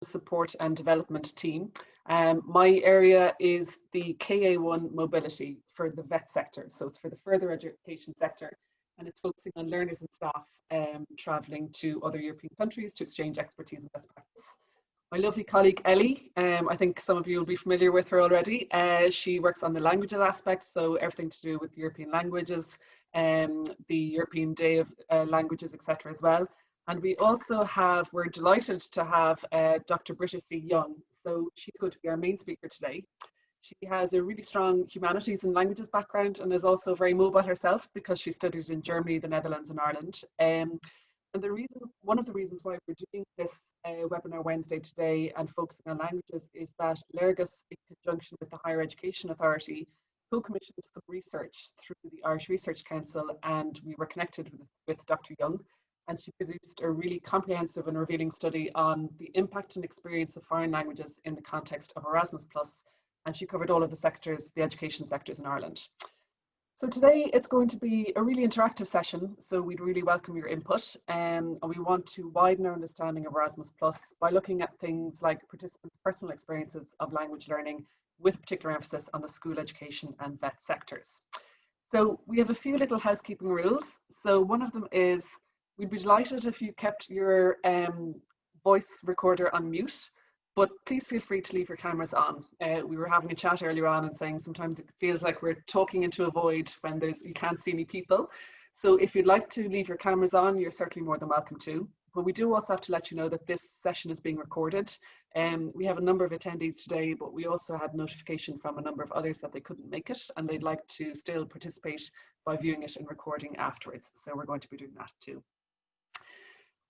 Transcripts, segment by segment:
Support and Development team. My area is the KA1 mobility for the vet sector. So it's for the further education sector, and it's focusing on learners and staff travelling to other European countries to exchange expertise and best practice. My lovely colleague Ellie, I think some of you will be familiar with her already. She works on the languages aspect, so everything to do with the European languages, the European Day of Languages, etc. as well. And we also have, we're delighted to have Dr. Britta C. Young. So she's going to be our main speaker today. She has a really strong humanities and languages background and is also very mobile herself because she studied in Germany, the Netherlands and Ireland. And one of the reasons why we're doing this webinar Wednesday today and focusing on languages is that Léargas, in conjunction with the Higher Education Authority, co-commissioned some research through the Irish Research Council, and we were connected with Dr. Young, and she produced a really comprehensive and revealing study on the impact and experience of foreign languages in the context of Erasmus+, and she covered all of the sectors, the education sectors in Ireland. So today it's going to be a really interactive session, so we'd really welcome your input, and we want to widen our understanding of Erasmus+ by looking at things like participants' personal experiences of language learning with particular emphasis on the school education and vet sectors. So we have a few little housekeeping rules. So one of them is we'd be delighted if you kept your voice recorder on mute, but please feel free to leave your cameras on. We were having a chat earlier on and saying sometimes it feels like we're talking into a void when you can't see any people. So if you'd like to leave your cameras on, you're certainly more than welcome to. But we do also have to let you know that this session is being recorded. We have a number of attendees today, but we also had notification from a number of others that they couldn't make it and they'd like to still participate by viewing it and recording afterwards. So we're going to be doing that too.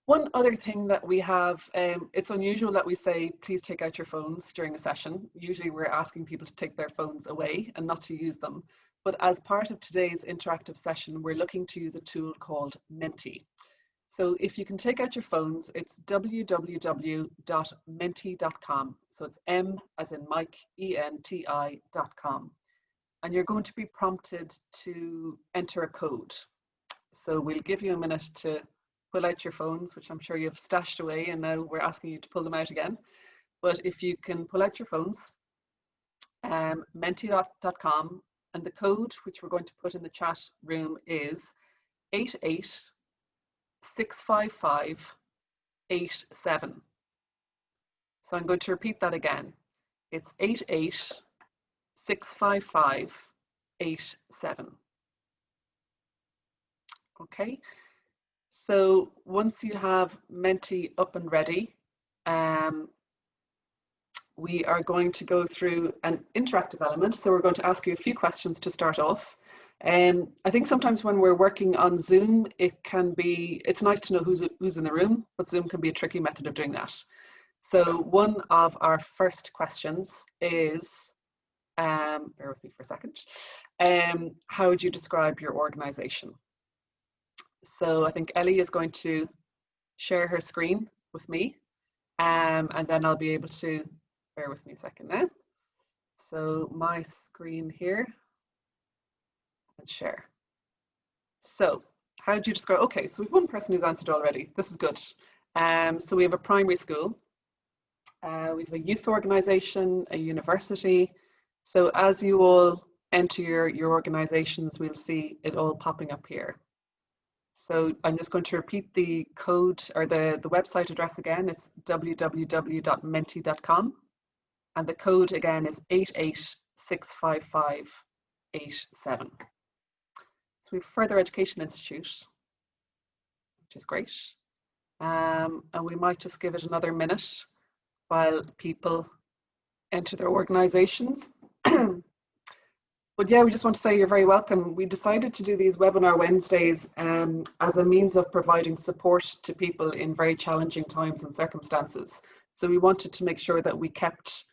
One other thing that we have, it's unusual that we say, please take out your phones during a session. Usually we're asking people to take their phones away and not to use them. But as part of today's interactive session, we're looking to use a tool called Menti. So if you can take out your phones, it's www.menti.com. So it's M as in Mike, ENTI.com. And you're going to be prompted to enter a code. So we'll give you a minute to pull out your phones, which I'm sure you've stashed away, and now we're asking you to pull them out again. But if you can pull out your phones, menti.com, and the code which we're going to put in the chat room is 88655587. So I'm going to repeat that again. It's 88655587. Okay. So once you have Menti up and ready, we are going to go through an interactive element. So we're going to ask you a few questions to start off. I think sometimes when we're working on Zoom, it's nice to know who's in the room, but Zoom can be a tricky method of doing that. So one of our first questions is, bear with me for a second, how would you describe your organization? So I think Ellie is going to share her screen with me, and then I'll be able to, bear with me a second now. So my screen here, and share. So how do you describe, okay, so we've one person who's answered already. This is good. So we have a primary school, we have a youth organization, a university. So as you all enter your organizations, we'll see it all popping up here. So I'm just going to repeat the code or the website address again. It's www.menti.com. And the code again is 88655587. So we have Further Education Institute, which is great. And we might just give it another minute while people enter their organizations. But yeah, we just want to say you're very welcome. We decided to do these webinar Wednesdays as a means of providing support to people in very challenging times and circumstances. So we wanted to make sure that we kept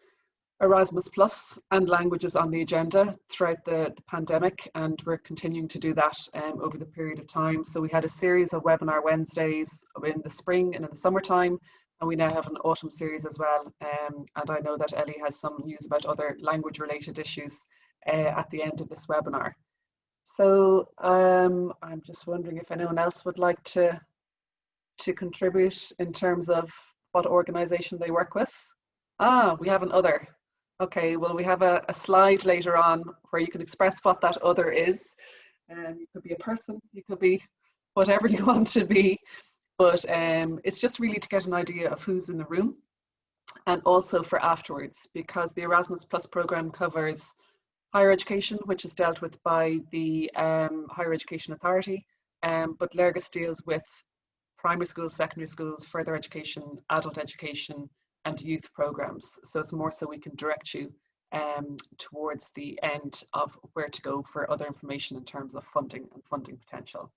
Erasmus Plus and languages on the agenda throughout the pandemic, and we're continuing to do that over the period of time. So we had a series of webinar Wednesdays in the spring and in the summertime, and we now have an autumn series as well. And I know that Ellie has some news about other language related issues at the end of this webinar. So I'm just wondering if anyone else would like to contribute in terms of what organization they work with. Ah, we have an other. Okay, well, we have a slide later on where you can express what that other is. You could be a person, you could be whatever you want to be, but it's just really to get an idea of who's in the room, and also for afterwards, because the Erasmus Plus program covers higher education, which is dealt with by the Higher Education Authority, but Léargas deals with primary schools, secondary schools, further education, adult education, and youth programs. So it's more so we can direct you towards the end of where to go for other information in terms of funding and funding potential.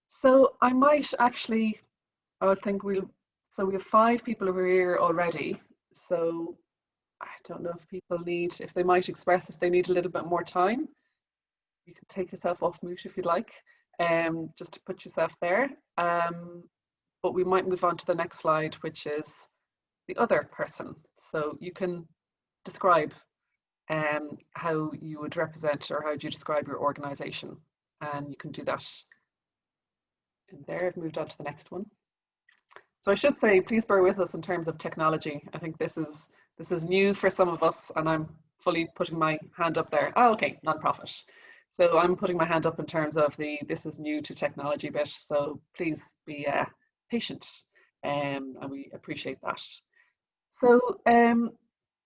So I might actually, I think so we have 5 people over here already. So I don't know if people if they might express if they need a little bit more time. You can take yourself off mute if you'd like, just to put yourself there. But we might move on to the next slide, which is the other person. So you can describe how you would represent, or how would you describe your organization, and you can do that in there. I've moved on to the next one. So I should say, please bear with us in terms of technology. I think this is new for some of us, and I'm fully putting my hand up there. Oh, okay, non-profit. So I'm putting my hand up in terms of this is new to technology bit. So please be patient, and we appreciate that. So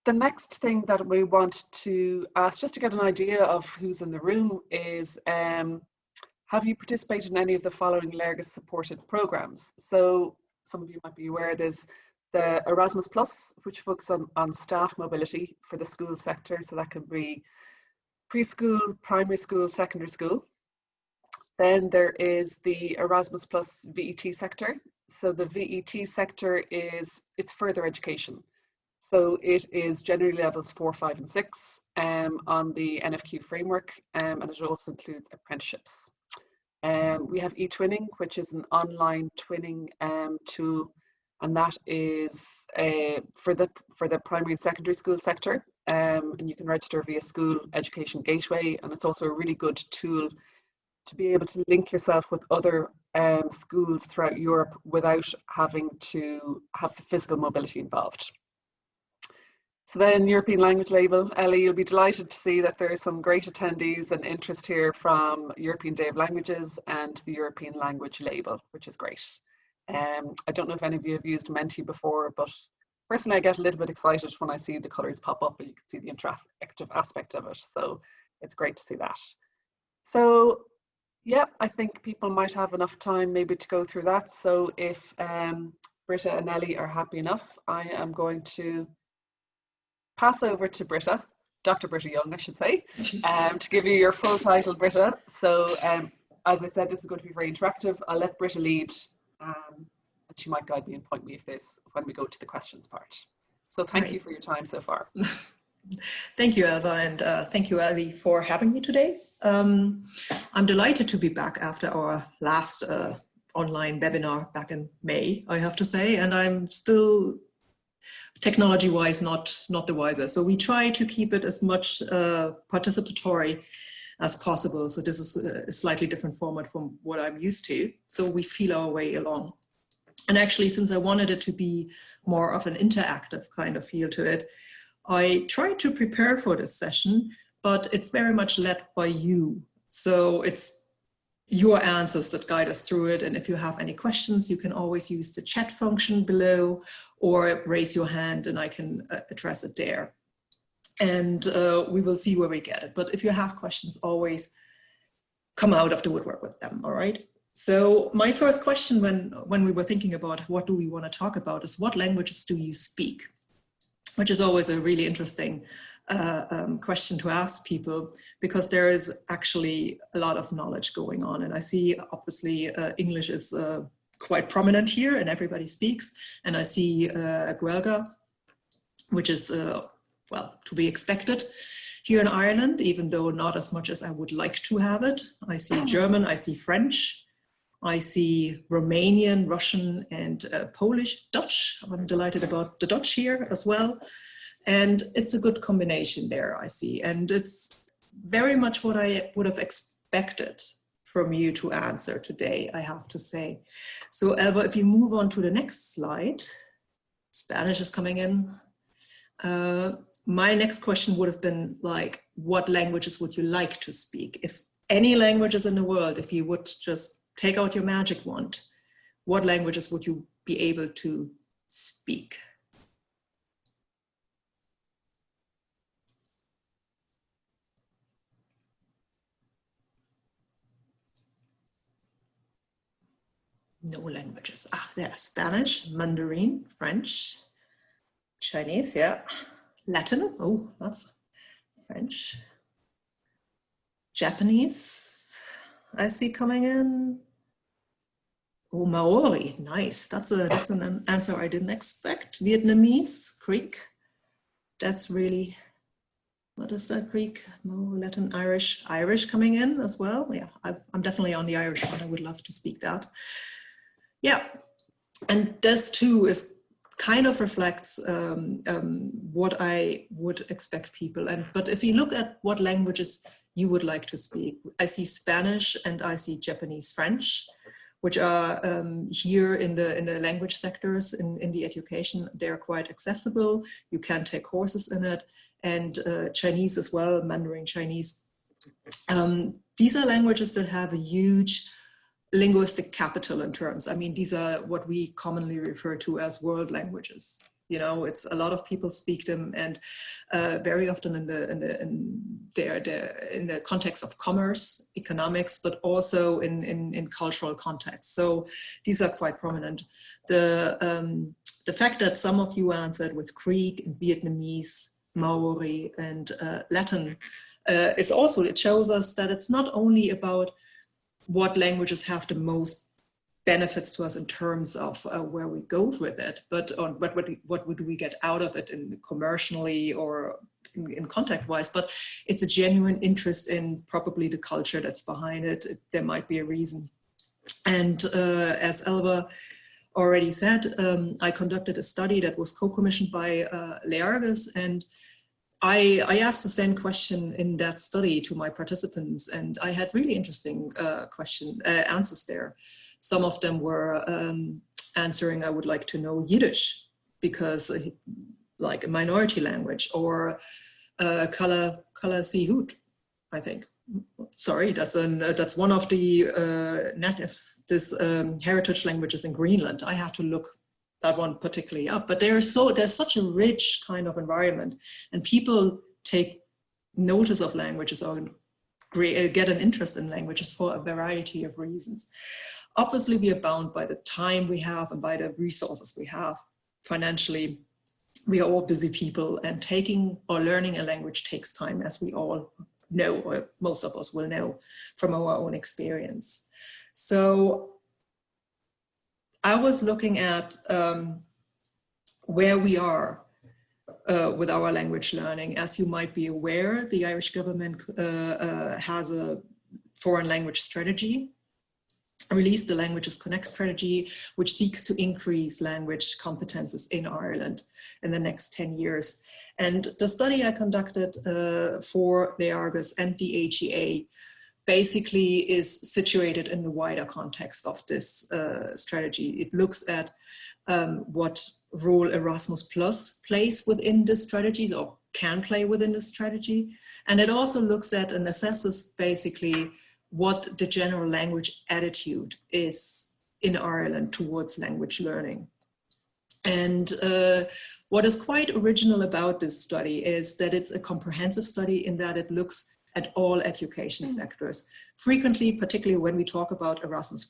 the next thing that we want to ask, just to get an idea of who's in the room, is have you participated in any of the following Léargas supported programs? So some of you might be aware there's the Erasmus Plus, which focuses on staff mobility for the school sector. So that can be preschool, primary school, secondary school. Then there is the Erasmus Plus VET sector. So the VET sector it's further education. So it is generally levels 4, 5, and 6 on the NFQ framework, and it also includes apprenticeships. We have eTwinning, which is an online twinning tool, and that is for the primary and secondary school sector. And you can register via School Education Gateway, and it's also a really good tool to be able to link yourself with other schools throughout Europe without having to have the physical mobility involved. So then European language label, Ellie, you'll be delighted to see that there are some great attendees and interest here from European Day of Languages and the European language label, which is great. I don't know if any of you have used Menti before, but personally I get a little bit excited when I see the colours pop up and you can see the interactive aspect of it. So it's great to see that. So yeah, I think people might have enough time maybe to go through that. So if Britta and Ellie are happy enough, I am going to pass over to Britta, Dr. Britta Young, I should say, to give you your full title, Britta. So as I said, this is going to be very interactive. I'll let Britta lead, and she might guide me and point me when we go to the questions part. So thank you for your time so far. Thank you, Elva, and thank you, Ellie, for having me today. I'm delighted to be back after our last online webinar back in May, I have to say, and I'm still technology-wise not the wiser. So we try to keep it as much participatory as possible. So this is a slightly different format from what I'm used to. So we feel our way along. And actually, since I wanted it to be more of an interactive kind of feel to it, I tried to prepare for this session, but it's very much led by you. So it's your answers that guide us through it. And if you have any questions, you can always use the chat function below or raise your hand and I can address it there. And we will see where we get it. But if you have questions, always come out of the woodwork with them, all right? So my first question when we were thinking about what do we want to talk about is what languages do you speak? Which is always a really interesting question to ask people, because there is actually a lot of knowledge going on. And I see obviously English is quite prominent here and everybody speaks. And I see Guelga, which is, well, to be expected here in Ireland, even though not as much as I would like to have it. I see German, I see French, I see Romanian, Russian, and Polish, Dutch. I'm delighted about the Dutch here as well. And it's a good combination there, I see. And it's very much what I would have expected from you to answer today, I have to say. So Elva, if you move on to the next slide, Spanish is coming in. My next question would have been like, what languages would you like to speak? If any languages in the world, if you would just take out your magic wand, what languages would you be able to speak? No languages. Ah, there, Spanish, Mandarin, French, Chinese, yeah. Latin, oh, that's French. Japanese, I see coming in. Oh, Maori, nice. That's an answer I didn't expect. Vietnamese, Greek. That's really, what is that, Greek? No, Latin, Irish. Irish coming in as well. Yeah, I'm definitely on the Irish one. I would love to speak that. Yeah, and this too is kind of reflects what I would expect people. But if you look at what languages you would like to speak, I see Spanish and I see Japanese, French, which are here in the language sectors in the education. They're quite accessible. You can take courses in it, and Chinese as well, Mandarin Chinese. These are languages that have a huge linguistic capital in terms. I mean, these are what we commonly refer to as world languages. You know, it's a lot of people speak them, and very often in the context of commerce, economics, but also in cultural context. So these are quite prominent. The fact that some of you answered with Greek and Vietnamese, Maori, and Latin is also, it shows us that it's not only about what languages have the most benefits to us in terms of where we go with it, but on what would we get out of it in commercially or in contact wise, but it's a genuine interest in probably the culture that's behind it. There might be a reason. And as Elva already said, I conducted a study that was co-commissioned by Léargas, and I asked the same question in that study to my participants, and I had really interesting answers there. Some of them were answering, I would like to know Yiddish, because like a minority language, or Kala Sihut, I think. Sorry, that's one of the native heritage languages in Greenland. I had to look that one particularly up, but there's such a rich kind of environment, and people take notice of languages or get an interest in languages for a variety of reasons. Obviously, we are bound by the time we have and by the resources we have. Financially, we are all busy people, and taking or learning a language takes time, as we all know, or most of us will know from our own experience. So I was looking at where we are with our language learning. As you might be aware, the Irish government has a foreign language strategy, released the Languages Connect strategy, which seeks to increase language competences in Ireland in the next 10 years. And the study I conducted for Léargas and the HEA basically is situated in the wider context of this strategy. It looks at what role Erasmus Plus plays within this strategy, or can play within this strategy. And it also looks at and assesses basically what the general language attitude is in Ireland towards language learning. And what is quite original about this study is that it's a comprehensive study in that it looks at all education sectors. Frequently, particularly when we talk about Erasmus+,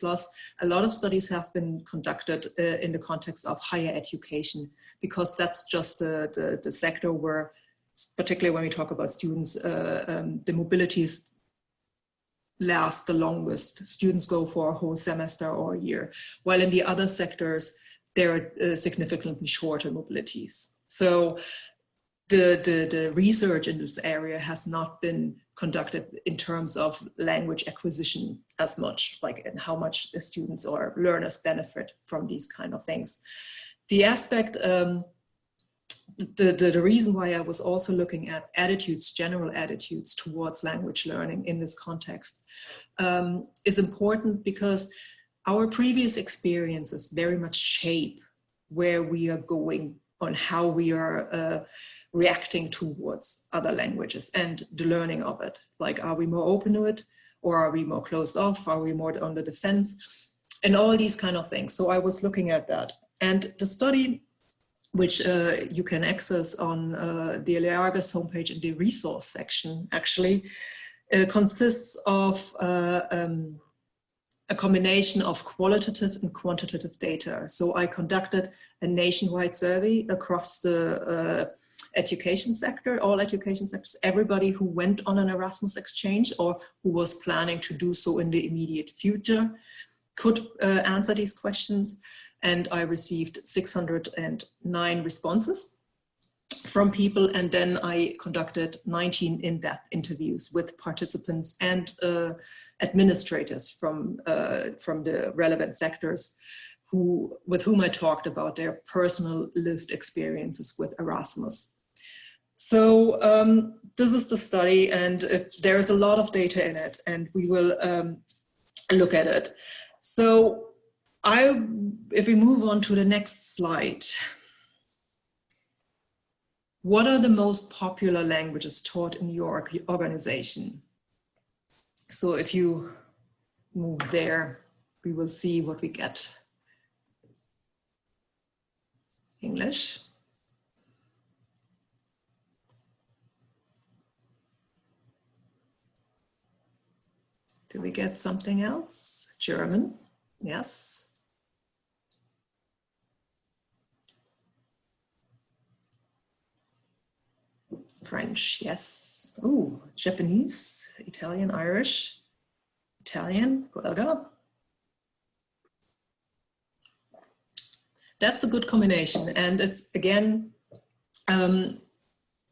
a lot of studies have been conducted in the context of higher education, because that's just the sector where, particularly when we talk about students, the mobilities last the longest. Students go for a whole semester or a year, while in the other sectors, there are significantly shorter mobilities. So the research in this area has not been conducted in terms of language acquisition as much, like in how much the students or learners benefit from these kind of things. The aspect, the reason why I was also looking at attitudes, general attitudes towards language learning in this context is important, because our previous experiences very much shape where we are going, on how we are reacting towards other languages and the learning of it. Like, are we more open to it, or are we more closed off? Are we more on the defense? And all these kind of things. So I was looking at that. And the study, which you can access on the Léargas homepage in the resource section, actually consists of a combination of qualitative and quantitative data. So I conducted a nationwide survey across the education sector, all education sectors, everybody who went on an Erasmus exchange or who was planning to do so in the immediate future could answer these questions. And I received 609 responses from people, and then I conducted 19 in-depth interviews with participants and administrators from the relevant sectors with whom I talked about their personal lived experiences with Erasmus. So this is the study, and there is a lot of data in it, and we will look at it. So if we move on to the next slide. What are the most popular languages taught in your organization? So if you move there, we will see what we get. English. Do we get something else? German, yes. French, yes. Oh, Japanese, Italian, Irish, Italian, Guelga. That's a good combination, and it's again.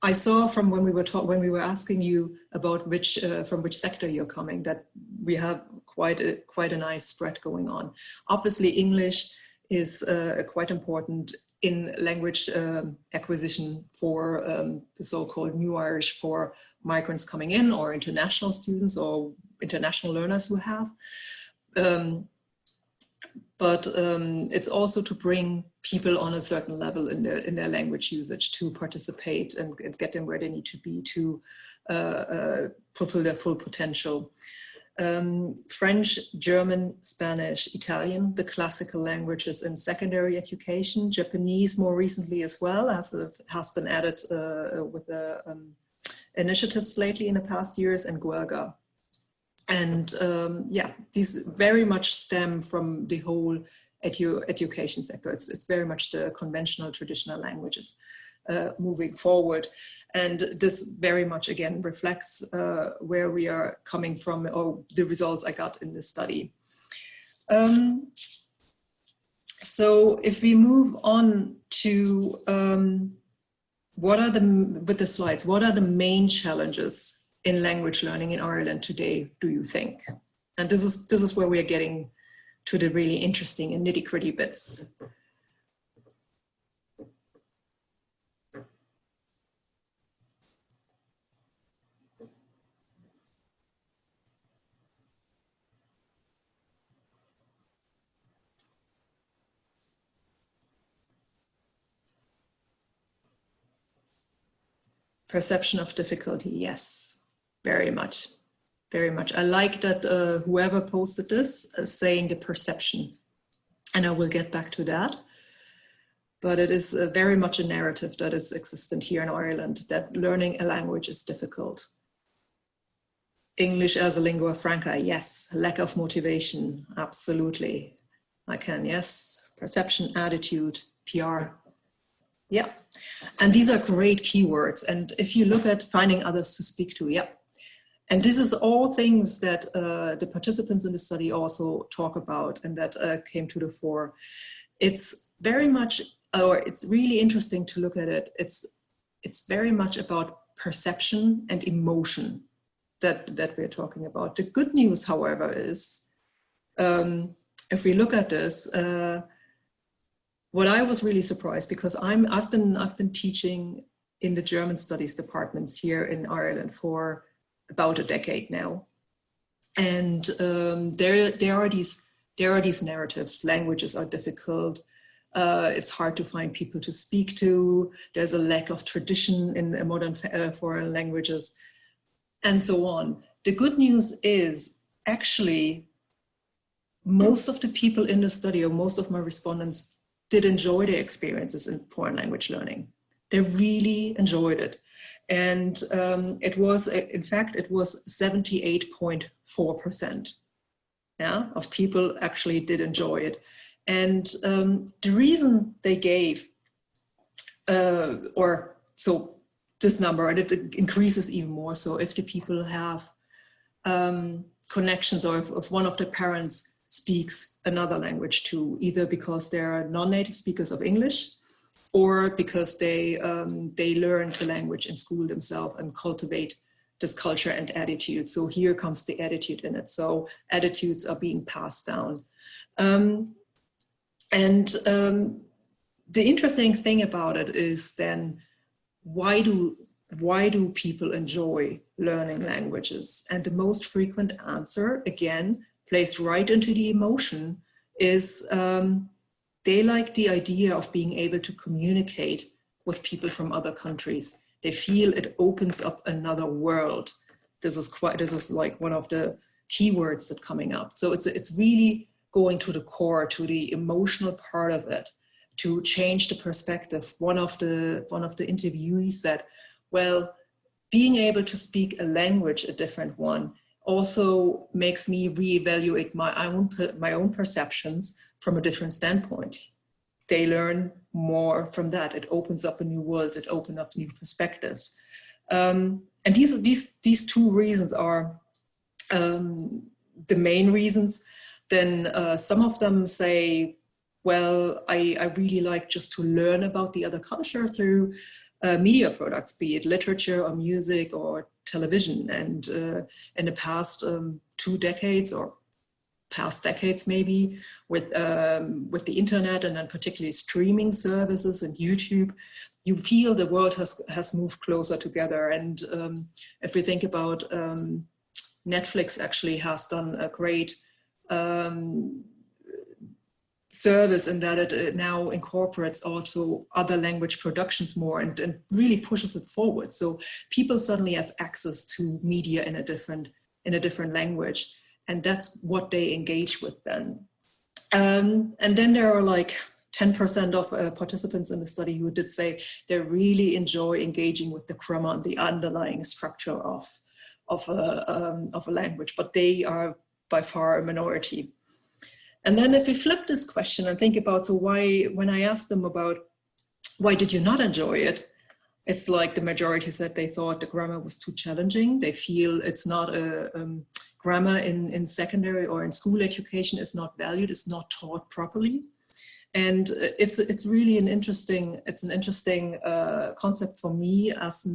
I saw from when we were asking you about from which sector you're coming, that we have quite a nice spread going on. Obviously, English is quite important in language acquisition for the so-called New Irish for migrants coming in, or international students or international learners who have. But it's also to bring people on a certain level in their language usage to participate and get them where they need to be to fulfill their full potential. French, German, Spanish, Italian, the classical languages in secondary education. Japanese more recently as well, as it has been added with the initiatives lately in the past years, and Guelga. And yeah, these very much stem from the whole education sector. It's very much the conventional traditional languages moving forward. And this very much, again, reflects where we are coming from, or the results I got in this study. So if we move on to with the slides, what are the main challenges in language learning in Ireland today, do you think? And this is where we are getting to the really interesting and nitty-gritty bits. Perception of difficulty, yes, very much, very much. I like that whoever posted this is saying the perception, and I will get back to that. But it is very much a narrative that is existent here in Ireland, that learning a language is difficult. English as a lingua franca, yes. Lack of motivation, absolutely. I can, yes. Perception, attitude, PR. Yeah, and these are great keywords. And if you look at finding others to speak to, yeah. And this is all things that the participants in the study also talk about, and that came to the fore. It's very much, or it's really interesting to look at it. It's very much about perception and emotion that we're talking about. The good news, however, is if we look at this, what I was really surprised, because I've been teaching in the German studies departments here in Ireland for about a decade now, and there are these narratives. Languages are difficult. It's hard to find people to speak to. There's a lack of tradition in modern foreign languages, and so on. The good news is actually most of the people in the study, or most of my respondents, did enjoy their experiences in foreign language learning. They really enjoyed it. And it was, in fact, it was 78.4%, yeah, of people actually did enjoy it. And the reason they gave, so this number, and it increases even more. So if the people have connections, or if one of the parents speaks another language too, either because they're non-native speakers of English, or because they learn the language in school themselves and cultivate this culture and attitude. So here comes the attitude in it. So attitudes are being passed down. The interesting thing about it is then, why do people enjoy learning languages? And the most frequent answer, again, plays right into the emotion, is they like the idea of being able to communicate with people from other countries. They feel it opens up another world. This is like one of the keywords that coming up. So it's really going to the core, to the emotional part of it, to change the perspective. One of the interviewees said, well, being able to speak a language, a different one, also makes me reevaluate my own perceptions from a different standpoint. They learn more from that. It opens up a new world. It opens up new perspectives. And these two reasons are the main reasons. Then some of them say, well, I really like just to learn about the other culture through media products, be it literature or music or television. And in the past 2 decades, or past decades maybe, with the internet, and then particularly streaming services and YouTube, you feel the world has moved closer together. And if we think about Netflix, actually has done a great service in that it now incorporates also other language productions more, and really pushes it forward. So people suddenly have access to media in a different language, and that's what they engage with then. And then there are like 10% of participants in the study who did say they really enjoy engaging with the grammar and the underlying structure of a language, but they are by far a minority. And then if we flip this question and think about, so why, when I asked them about why did you not enjoy it, it's like the majority said they thought the grammar was too challenging. They feel it's not grammar in secondary or in school education is not valued, it's not taught properly. And it's really an interesting concept for me, as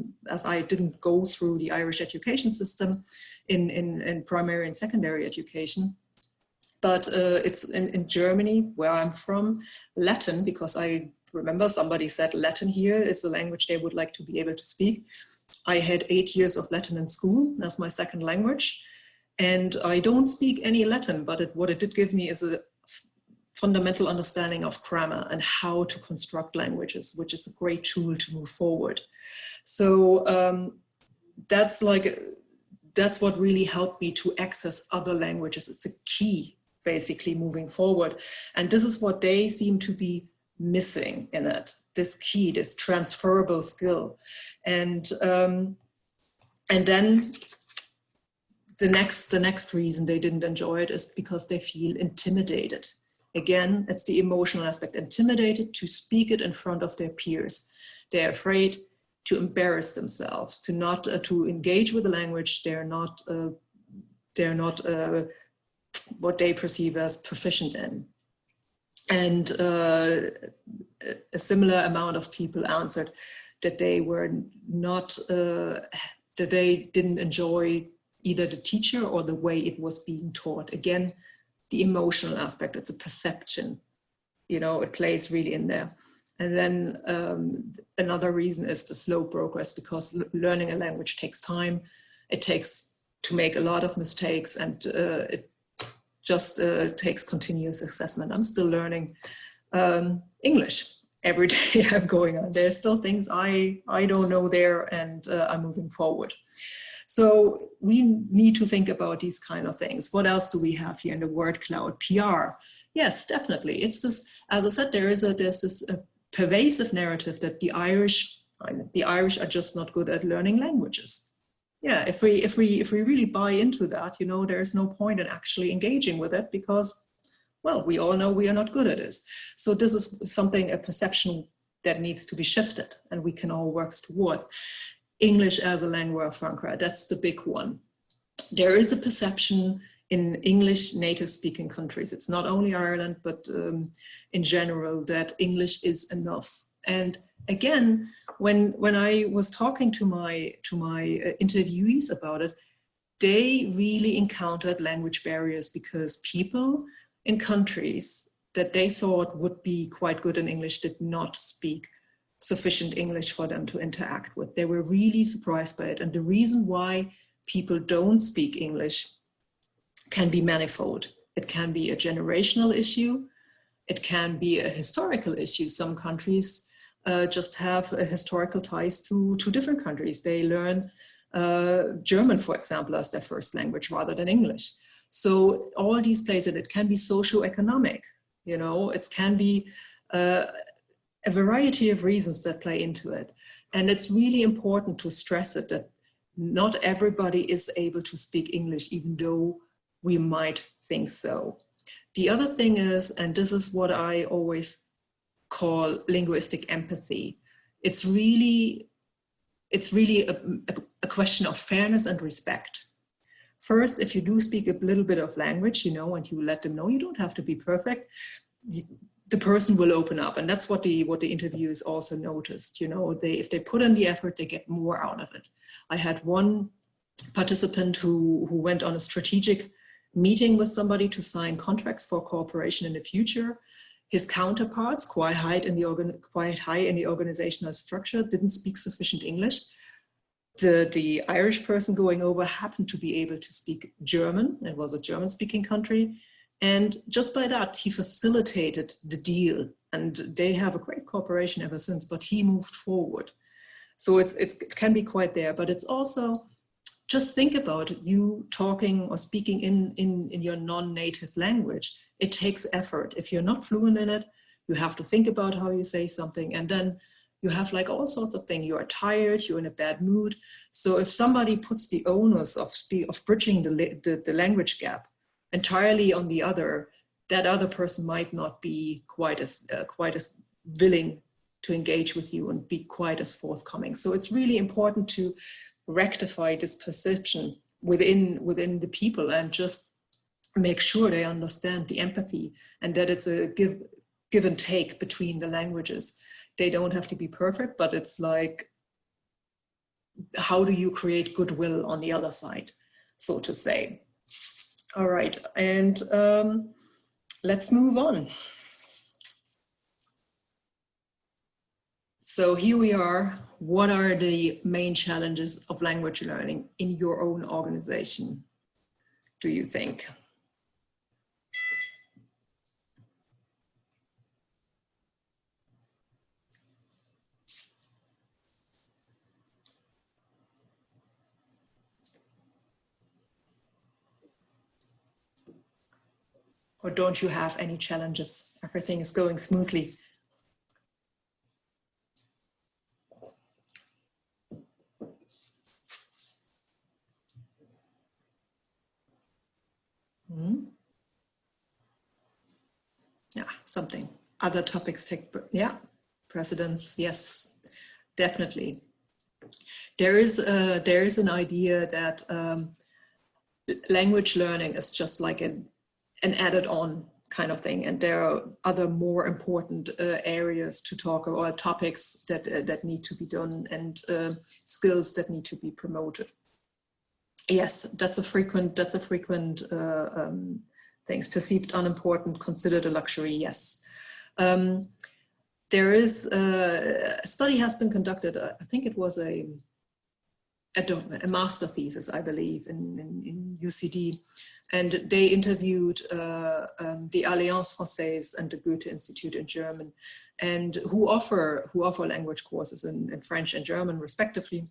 I didn't go through the Irish education system in primary and secondary education. But it's in Germany, where I'm from, Latin, because I remember somebody said Latin here is a language they would like to be able to speak. I had 8 years of Latin in school as my second language, and I don't speak any Latin, but what it did give me is a fundamental understanding of grammar and how to construct languages, which is a great tool to move forward. So that's what really helped me to access other languages. It's a key, basically, moving forward. And this is what they seem to be missing in it, this key, this transferable skill. And then the next reason they didn't enjoy it is because they feel intimidated. Again, it's the emotional aspect, intimidated to speak it in front of their peers. They're afraid to embarrass themselves, to not to engage with the language. They're not what they perceive as proficient in. And a similar amount of people answered that they were not, that they didn't enjoy either the teacher or the way it was being taught. Again, the emotional aspect, it's a perception, it plays really in there. And then another reason is the slow progress, because learning a language takes time. It takes to make a lot of mistakes, and it just takes continuous assessment. I'm still learning English. Every day I'm going on. There's still things I don't know there, and I'm moving forward. So we need to think about these kind of things. What else do we have here in the word cloud? PR. Yes, definitely. It's just, as I said, there's this pervasive narrative that the Irish are just not good at learning languages. Yeah, if we really buy into that, you know, there's no point in actually engaging with it, because, well, we all know we are not good at this. So this is something, a perception that needs to be shifted, and we can all work toward. English as a lingua franca, that's the big one. There is a perception in English native speaking countries, it's not only Ireland, but in general, that English is enough. And again, when I was talking to my interviewees about it, they really encountered language barriers, because people in countries that they thought would be quite good in English did not speak sufficient English for them to interact with. They were really surprised by it. And the reason why people don't speak English can be manifold. It can be a generational issue. It can be a historical issue. Some countries just have historical ties to different countries. They learn German, for example, as their first language rather than English. So all these plays in it. Can be socioeconomic, you know, it can be a variety of reasons that play into it. And it's really important to stress it, that not everybody is able to speak English, even though we might think so. The other thing is, and this is what I always call linguistic empathy. It's really a question of fairness and respect. First, if you do speak a little bit of language, you know, and you let them know you don't have to be perfect, the person will open up. And that's what the interviewers also noticed. You know, if they put in the effort, they get more out of it. I had one participant who went on a strategic meeting with somebody to sign contracts for cooperation in the future. His counterparts, quite high in the organizational structure, didn't speak sufficient English. The Irish person going over happened to be able to speak German. It was a German-speaking country. And just by that, he facilitated the deal. And they have a great cooperation ever since, but he moved forward. So it can be quite there, but it's also, just think about it, you talking or speaking in your non-native language. It takes effort. If you're not fluent in it, you have to think about how you say something, and then you have like all sorts of things. You are tired, you're in a bad mood. So if somebody puts the onus of bridging the language gap entirely on that other person might not be quite as willing to engage with you and be quite as forthcoming. So it's really important to rectify this perception within the people, and just make sure they understand the empathy, and that it's a give and take between the languages. They don't have to be perfect, but it's like, how do you create goodwill on the other side, so to say. All right, and let's move on. So here we are. What are the main challenges of language learning in your own organization, do you think? Or don't you have any challenges? Everything is going smoothly. Yeah, something. Other topics take, yeah, precedence. Yes, definitely. There is an idea that language learning is just like an added on kind of thing, and there are other more important areas to talk about, or topics that need to be done, and skills that need to be promoted. Yes, that's a frequent things. Perceived unimportant, considered a luxury. Yes. There is a study has been conducted. I think it was a a master thesis, I believe, in UCD. And they interviewed the Alliance Française and the Goethe Institute in German, and who offer language courses in French and German respectively,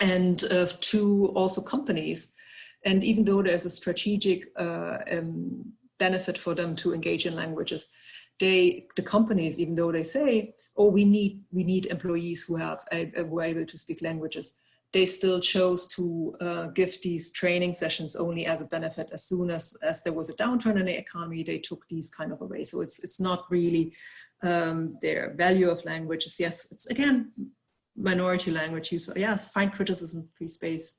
and to also companies. And even though there's a strategic benefit for them to engage in languages, the companies, even though they say, oh, we need employees who are able to speak languages, they still chose to give these training sessions only as a benefit. As soon as there was a downturn in the economy, they took these kind of away. So it's not really their value of languages. Yes, it's again, minority language use. Yes, find criticism, free space,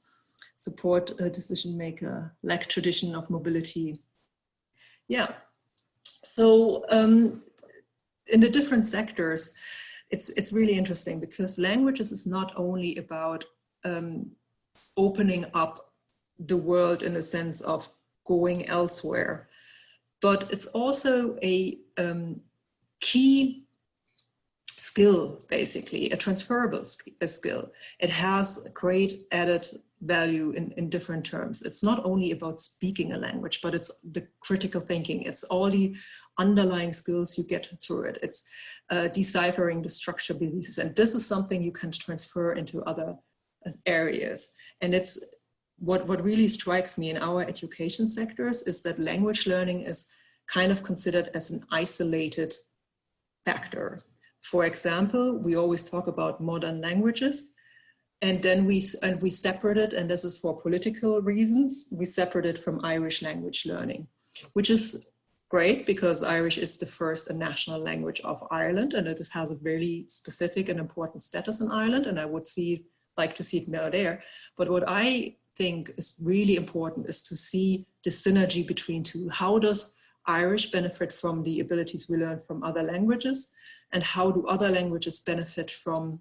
support a decision maker, lack tradition of mobility. Yeah. So in the different sectors, it's really interesting because languages is not only about opening up the world in a sense of going elsewhere, but it's also a key skill, basically, a transferable skill. It has a great added value in different terms. It's not only about speaking a language, but it's the critical thinking. It's all the underlying skills you get through it. It's deciphering the structure beliefs. And this is something you can transfer into other areas. And it's what really strikes me in our education sectors is that language learning is kind of considered as an isolated factor. For example, we always talk about modern languages, and then we separate it, and this is for political reasons, we separate it from Irish language learning, which is great because Irish is the first and national language of Ireland, and it has a very specific and important status in Ireland, and I would like to see it more there. But what I think is really important is to see the synergy between two. How does Irish benefit from the abilities we learn from other languages, and how do other languages benefit from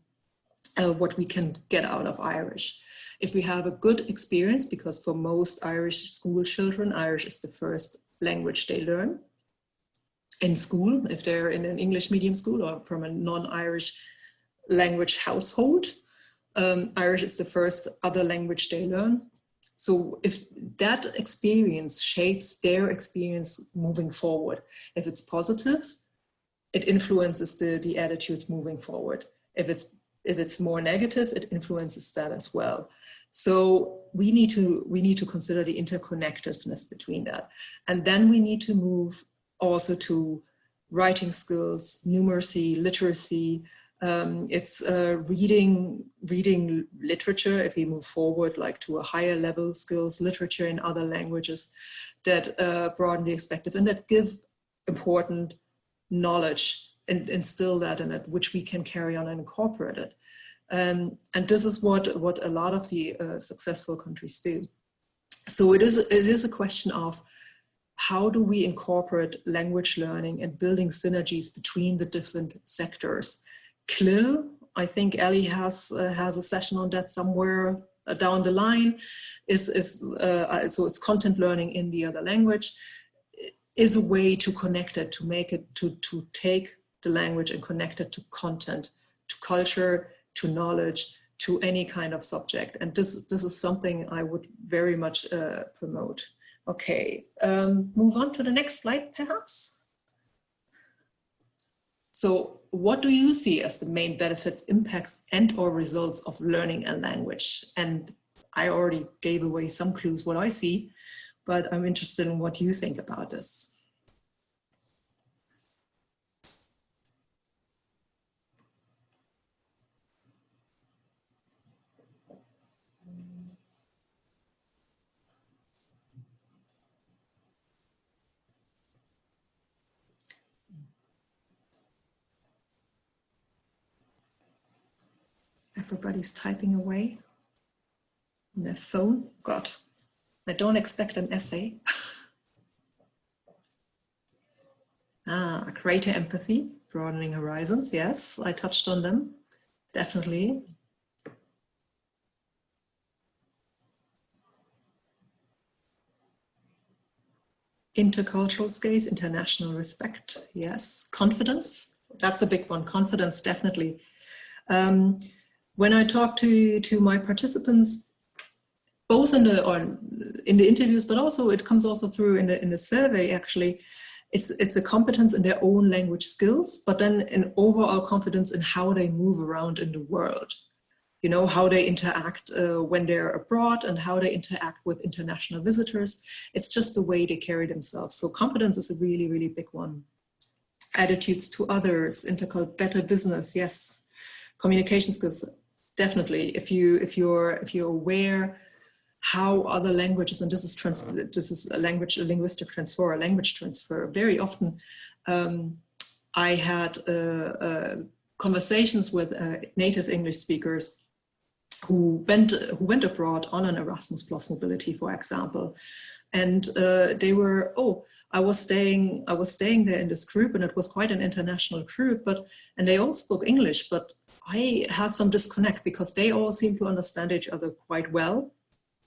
what we can get out of Irish? If we have a good experience, because for most Irish school children, Irish is the first language they learn in school, if they're in an English medium school or from a non-Irish language household, Irish is the first other language they learn. So if that experience shapes their experience moving forward, if it's positive, it influences the attitudes moving forward. If it's more negative, it influences that as well. So we need to consider the interconnectedness between that. And then we need to move also to writing skills, numeracy, literacy. It's reading literature, if we move forward like to a higher level skills, literature in other languages that broaden the perspective and that give important knowledge and instill that in it, which we can carry on and incorporate it. And this is what a lot of the successful countries do. So it is a question of how do we incorporate language learning and building synergies between the different sectors. CLIL, I think Ellie has a session on that somewhere down the line, so it's content learning in the other language, is a way to connect it, to make it, to take the language and connect it to content, to culture, to knowledge, to any kind of subject. And this is something I would very much promote. Okay, move on to the next slide, perhaps. So what do you see as the main benefits, impacts, and or results of learning a language? And I already gave away some clues what I see, but I'm interested in what you think about this. Everybody's typing away on their phone. God, I don't expect an essay. Greater empathy, broadening horizons. Yes, I touched on them, definitely. Intercultural skills, international respect. Yes, confidence. That's a big one. Confidence, definitely. when I talk to my participants, both in the interviews, but also it comes also through in the survey, actually, it's a competence in their own language skills, but then an overall confidence in how they move around in the world. You know, how they interact when they're abroad and how they interact with international visitors. It's just the way they carry themselves. So confidence is a really, really big one. Attitudes to others, better business, yes. Communication skills, definitely. If you're aware how other languages, and this is a linguistic transfer, a language transfer. Very often, I had conversations with native English speakers who went abroad on an Erasmus Plus mobility, for example, and they were, I was staying there in this group, and it was quite an international group, and they all spoke English, but I had some disconnect because they all seemed to understand each other quite well.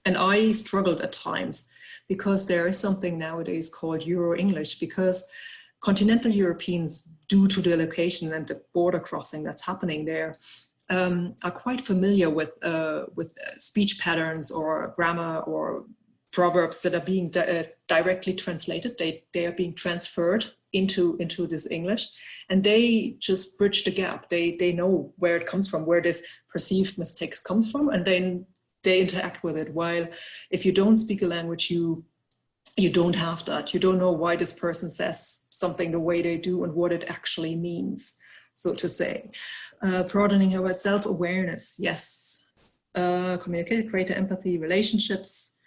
And I struggled at times because there is something nowadays called Euro English, because continental Europeans, due to the location and the border crossing that's happening there, are quite familiar with speech patterns or grammar or proverbs that are being directly translated. They are being transferred into this English, and they just bridge the gap. They know where it comes from, where this perceived mistakes come from, and then they interact with it. While if you don't speak a language, you don't have that. You don't know why this person says something the way they do and what it actually means, so to say. Broadening our self-awareness, yes. Communicate, greater empathy, relationships,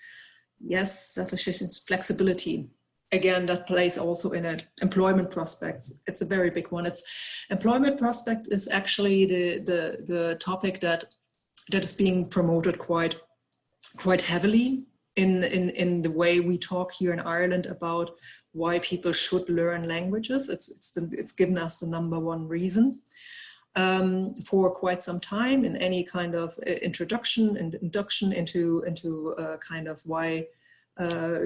yes. Self-assurance, flexibility. Again, that plays also in it. Employment prospects, it's a very big one. Employment prospect is actually the topic that is being promoted quite heavily in the way we talk here in Ireland about why people should learn languages. It's given us the #1 reason for quite some time in any kind of introduction and induction into kind of why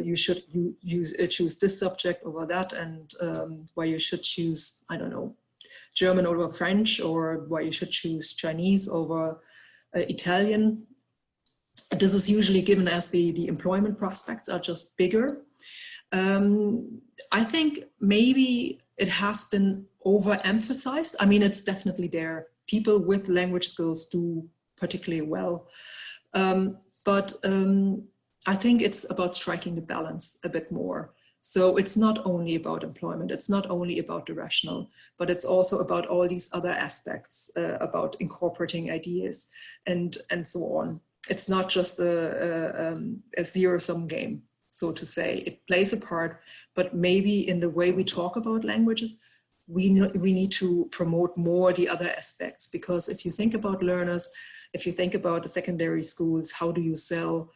you should choose this subject over that, and why you should choose, I don't know, German over French, or why you should choose Chinese over Italian. This is usually given as the employment prospects are just bigger. I think maybe it has been overemphasized. I mean, it's definitely there. People with language skills do particularly well. But I think it's about striking the balance a bit more. So it's not only about employment, it's not only about the rational, but it's also about all these other aspects, about incorporating ideas and so on. It's not just a zero-sum game, so to say. It plays a part, but maybe in the way we talk about languages, we need to promote more the other aspects. Because if you think about learners, if you think about the secondary schools, how do you sell,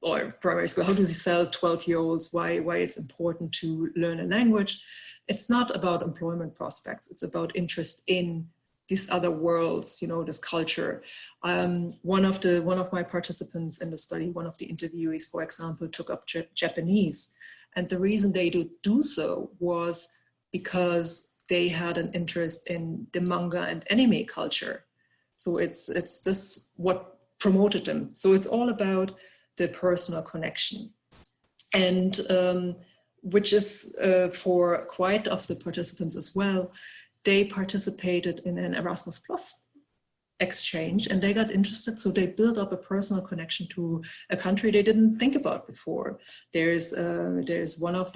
or primary school, how do you sell 12-year-olds why it's important to learn a language? It's not about employment prospects. It's about interest in these other worlds, you know, this culture. One of my participants in the study, one of the interviewees, for example, took up Japanese. And the reason they do so was because they had an interest in the manga and anime culture. So it's this what promoted them. So it's all about the personal connection. And which is for quite of the participants as well, they participated in an Erasmus Plus exchange and they got interested. So they built up a personal connection to a country they didn't think about before. There's one of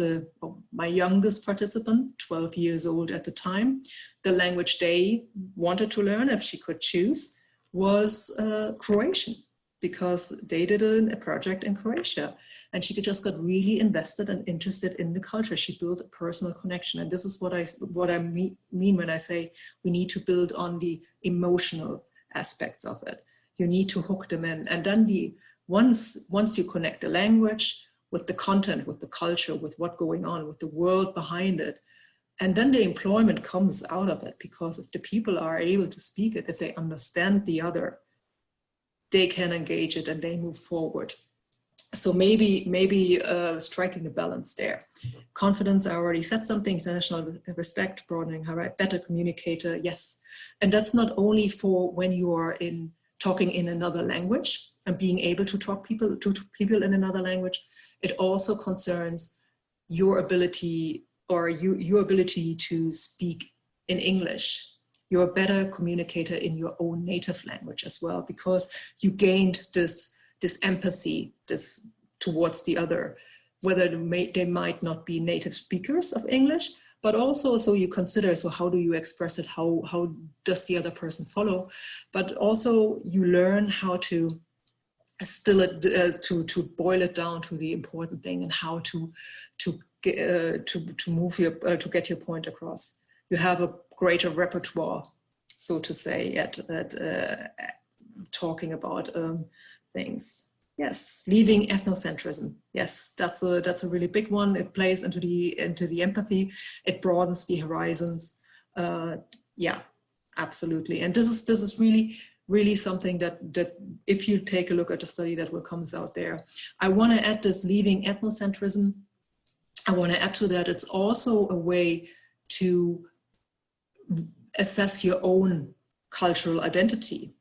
my youngest participant, 12 years old at the time. The language they wanted to learn, if she could choose, was Croatian, because they did a project in Croatia and she just got really invested and interested in the culture. She built a personal connection. And this is what I mean when I say we need to build on the emotional aspects of it. You need to hook them in. And then once you connect the language with the content, with the culture, with what's going on, with the world behind it, and then the employment comes out of it, because if the people are able to speak it, if they understand the other, they can engage it and they move forward. So maybe striking a balance there. Confidence, I already said something. International respect, broadening, better communicator, yes. And that's not only for when you are talking in another language and being able to talk to people in another language. It also concerns your ability your ability to speak in English. You're a better communicator in your own native language as well, because you gained this empathy towards the other, whether they might not be native speakers of English, but also so you consider, so how do you express it? How does the other person follow? But also you learn how to still to boil it down to the important thing and how to get your point across. You have a greater repertoire, so to say, at talking about things. Yes, leaving ethnocentrism. Yes, that's a really big one. It plays into the empathy. It broadens the horizons. Yeah, absolutely. And this is really something that if you take a look at the study that will comes out there. I want to add this leaving ethnocentrism. I want to add to that, it's also a way to assess your own cultural identity,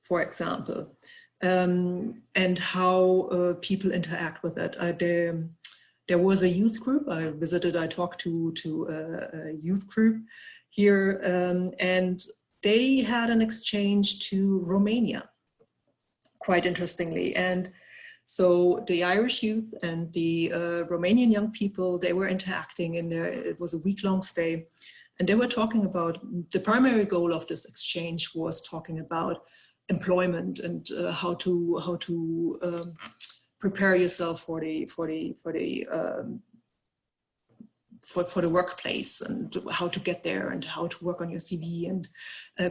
for example, and how people interact with it. There was a youth group I talked to a youth group here, and they had an exchange to Romania, quite interestingly. And so the Irish youth and the Romanian young people, they were interacting in there. It was a week-long stay. And they were talking about, the primary goal of this exchange was talking about employment and how to prepare yourself for the workplace and how to get there and how to work on your CV and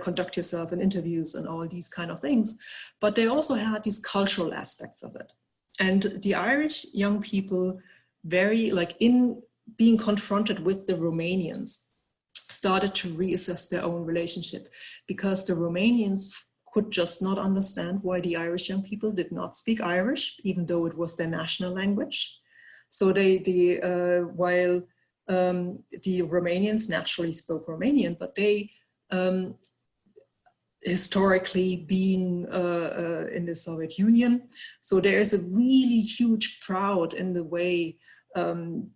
conduct yourself in interviews and all these kind of things. But they also had these cultural aspects of it. And the Irish young people, very like in being confronted with the Romanians, started to reassess their own relationship, because the Romanians could just not understand why the Irish young people did not speak Irish, even though it was their national language. So while the Romanians naturally spoke Romanian, but they historically being in the Soviet Union. So there is a really huge pride in the way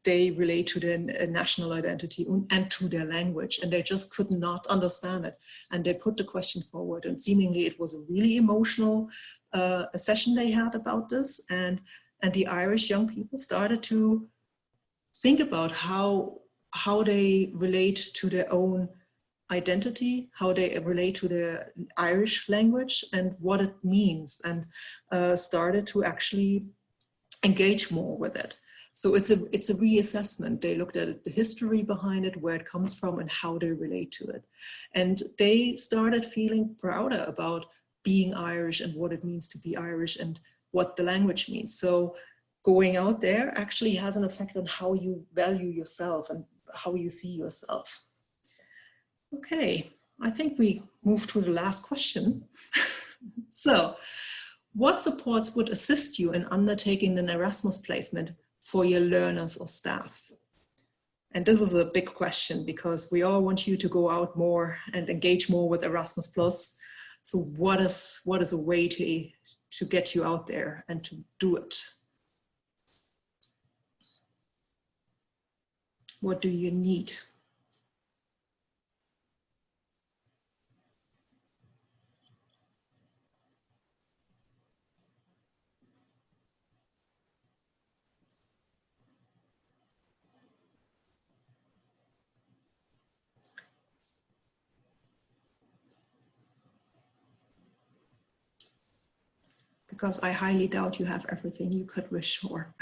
they relate to their national identity and to their language, and they just could not understand it. And they put the question forward, and seemingly it was a really emotional session they had about this. And the Irish young people started to think about how they relate to their own identity, how they relate to their Irish language and what it means, and started to actually engage more with it. So it's a reassessment. They looked at the history behind it, where it comes from and how they relate to it. And they started feeling prouder about being Irish and what it means to be Irish and what the language means. So going out there actually has an effect on how you value yourself and how you see yourself. Okay, I think we move to the last question. So, what supports would assist you in undertaking an Erasmus placement for your learners or staff? And this is a big question, because we all want you to go out more and engage more with Erasmus+. So what is a way to get you out there and to do it? What do you need? Because I highly doubt you have everything you could wish for.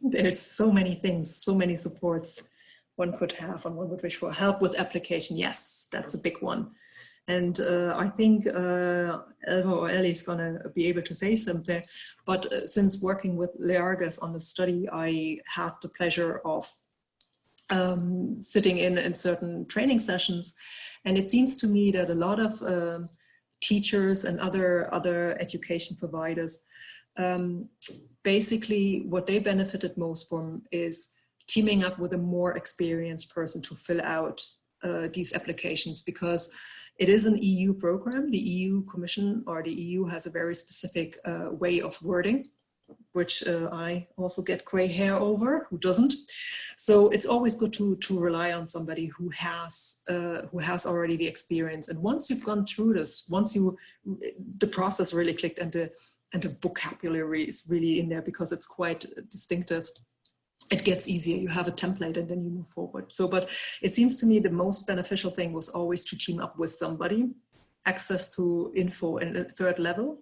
There's so many things, so many supports one could have and one would wish for. Help with application, yes, that's a big one. And I think Elva or Ellie is gonna be able to say something, but since working with Léargas on the study, I had the pleasure of sitting in certain training sessions. And it seems to me that a lot of teachers and other education providers basically what they benefited most from is teaming up with a more experienced person to fill out these applications, because it is an EU program. The EU Commission or the EU has a very specific way of wording, which I also get gray hair over, who doesn't. So it's always good to rely on somebody who has already the experience. And once you've gone through this, the process really clicked, and the vocabulary is really in there because it's quite distinctive, it gets easier. You have a template and then you move forward. So, but it seems to me the most beneficial thing was always to team up with somebody, access to info in the third level,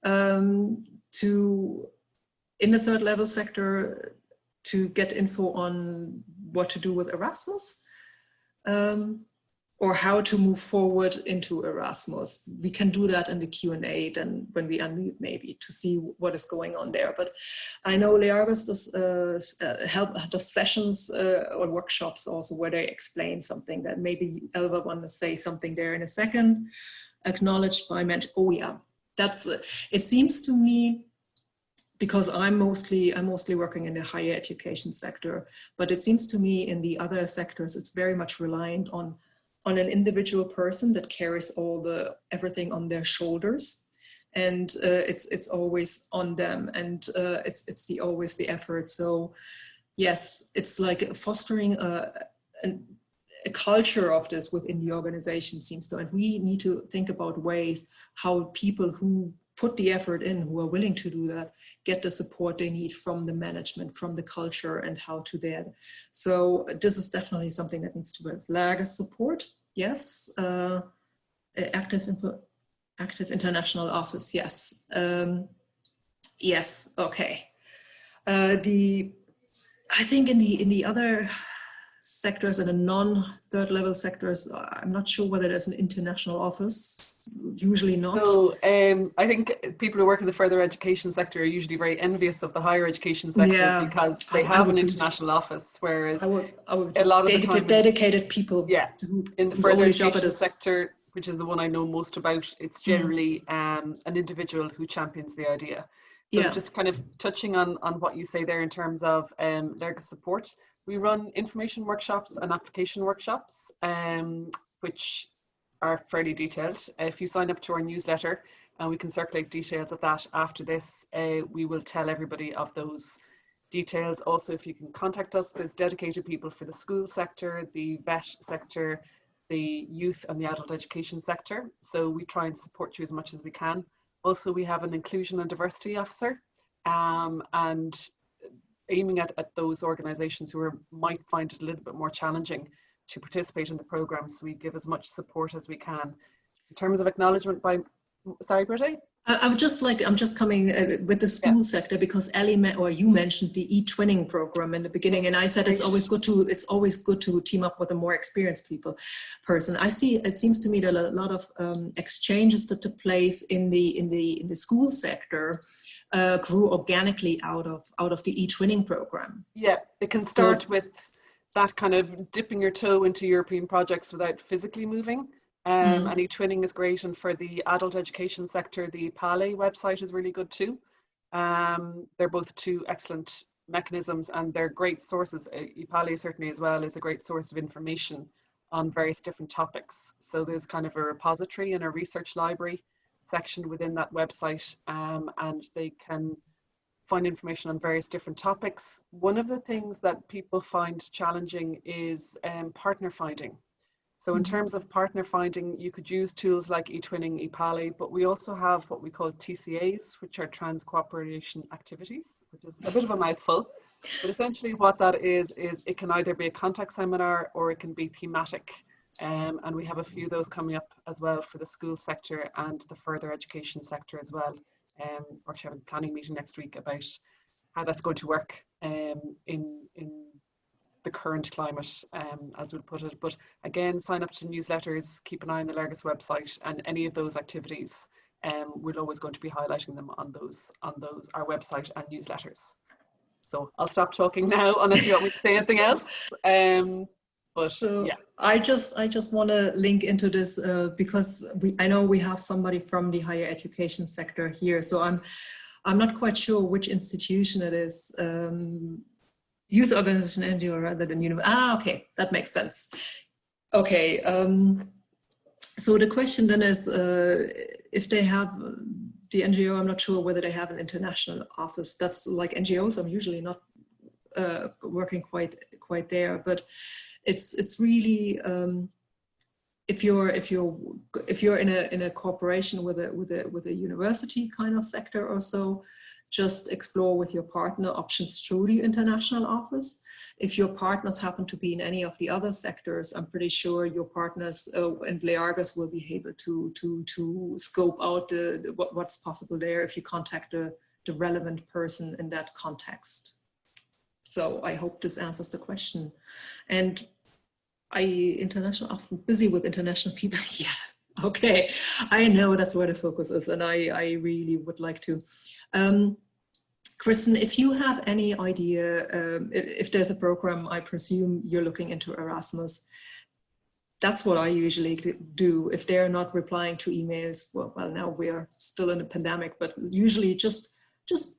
in the third level sector, to get info on what to do with Erasmus, or how to move forward into Erasmus. We can do that in the Q&A then when we unmute, maybe, to see what is going on there. But I know Léargas does sessions or workshops also where they explain something that maybe Elva want to say something there in a second. Acknowledged by oh yeah, that's it seems to me, because I'm mostly working in the higher education sector, but it seems to me in the other sectors it's very much reliant on an individual person that carries everything on their shoulders, and it's always on them, and it's always the effort. So yes, it's like fostering a culture of this within the organization, seems to, and we need to think about ways how people who put the effort in, who are willing to do that, get the support they need from the management, from the culture, and how to that. So this is definitely something that needs to be Léargas support. Yes. Active international office. Yes. Yes. Okay. I think in the other sectors, in the non-third level sectors, I'm not sure whether there's an international office. Usually not. So I think people who work in the further education sector are usually very envious of the higher education sector, because they have an international office, whereas a lot of the time dedicated people. Yeah, in the further education sector, which is the one I know most about, it's generally an individual who champions the idea. So just kind of touching on what you say there in terms of Léargas support, we run information workshops and application workshops, which are fairly detailed. If you sign up to our newsletter, and we can circulate details of that after this, we will tell everybody of those details. Also, if you can contact us, there's dedicated people for the school sector, the vet sector, the youth and the adult education sector. So we try and support you as much as we can. Also, we have an inclusion and diversity officer, and aiming at those organisations who might find it a little bit more challenging to participate in the programmes. We give as much support as we can. In terms of acknowledgement by, sorry, Britta? I'm just coming with the school sector, because Ellie you mentioned the e-twinning program in the beginning, and I said it's always good to team up with a more experienced person. I see, it seems to me that a lot of exchanges that took place in the school sector grew organically out of the e-twinning program. Yeah, it can start with that kind of dipping your toe into European projects without physically moving. And e-twinning is great, and for the adult education sector, the PALE website is really good too. They're both two excellent mechanisms, and they're great sources. PALE certainly as well is a great source of information on various different topics. So there's kind of a repository and a research library section within that website, and they can find information on various different topics. One of the things that people find challenging is partner finding. So in terms of partner finding, you could use tools like eTwinning, ePALE, but we also have what we call TCAs, which are trans cooperation activities, which is a bit of a mouthful. But essentially what that is it can either be a contact seminar or it can be thematic. And we have a few of those coming up as well for the school sector and the further education sector as well. We're actually having a planning meeting next week about how that's going to work in the current climate, as we'll put it. But again, sign up to newsletters, keep an eye on the Léargas website, and any of those activities, we're always going to be highlighting them on our website and newsletters. So I'll stop talking now unless you want me to say anything else. I just want to link into this because I know we have somebody from the higher education sector here. So I'm not quite sure which institution it is. Youth organization NGO rather than university. Okay, that makes sense. Okay, so the question then is, if they have the NGO, I'm not sure whether they have an international office. That's like NGOs. I'm usually not working quite there, but it's really if you're in a cooperation with a university kind of sector or so, just explore with your partner options through the international office. If your partners happen to be in any of the other sectors, I'm pretty sure your partners and Léargas will be able to scope out what's possible there if you contact the relevant person in that context. So I hope this answers the question. And often busy with international people. Yeah, okay. I know that's where the focus is, and I really would like to. Kristen, if you have any idea, if there's a program, I presume you're looking into Erasmus. That's what I usually do. If they're not replying to emails, well, now we're still in a pandemic, but usually just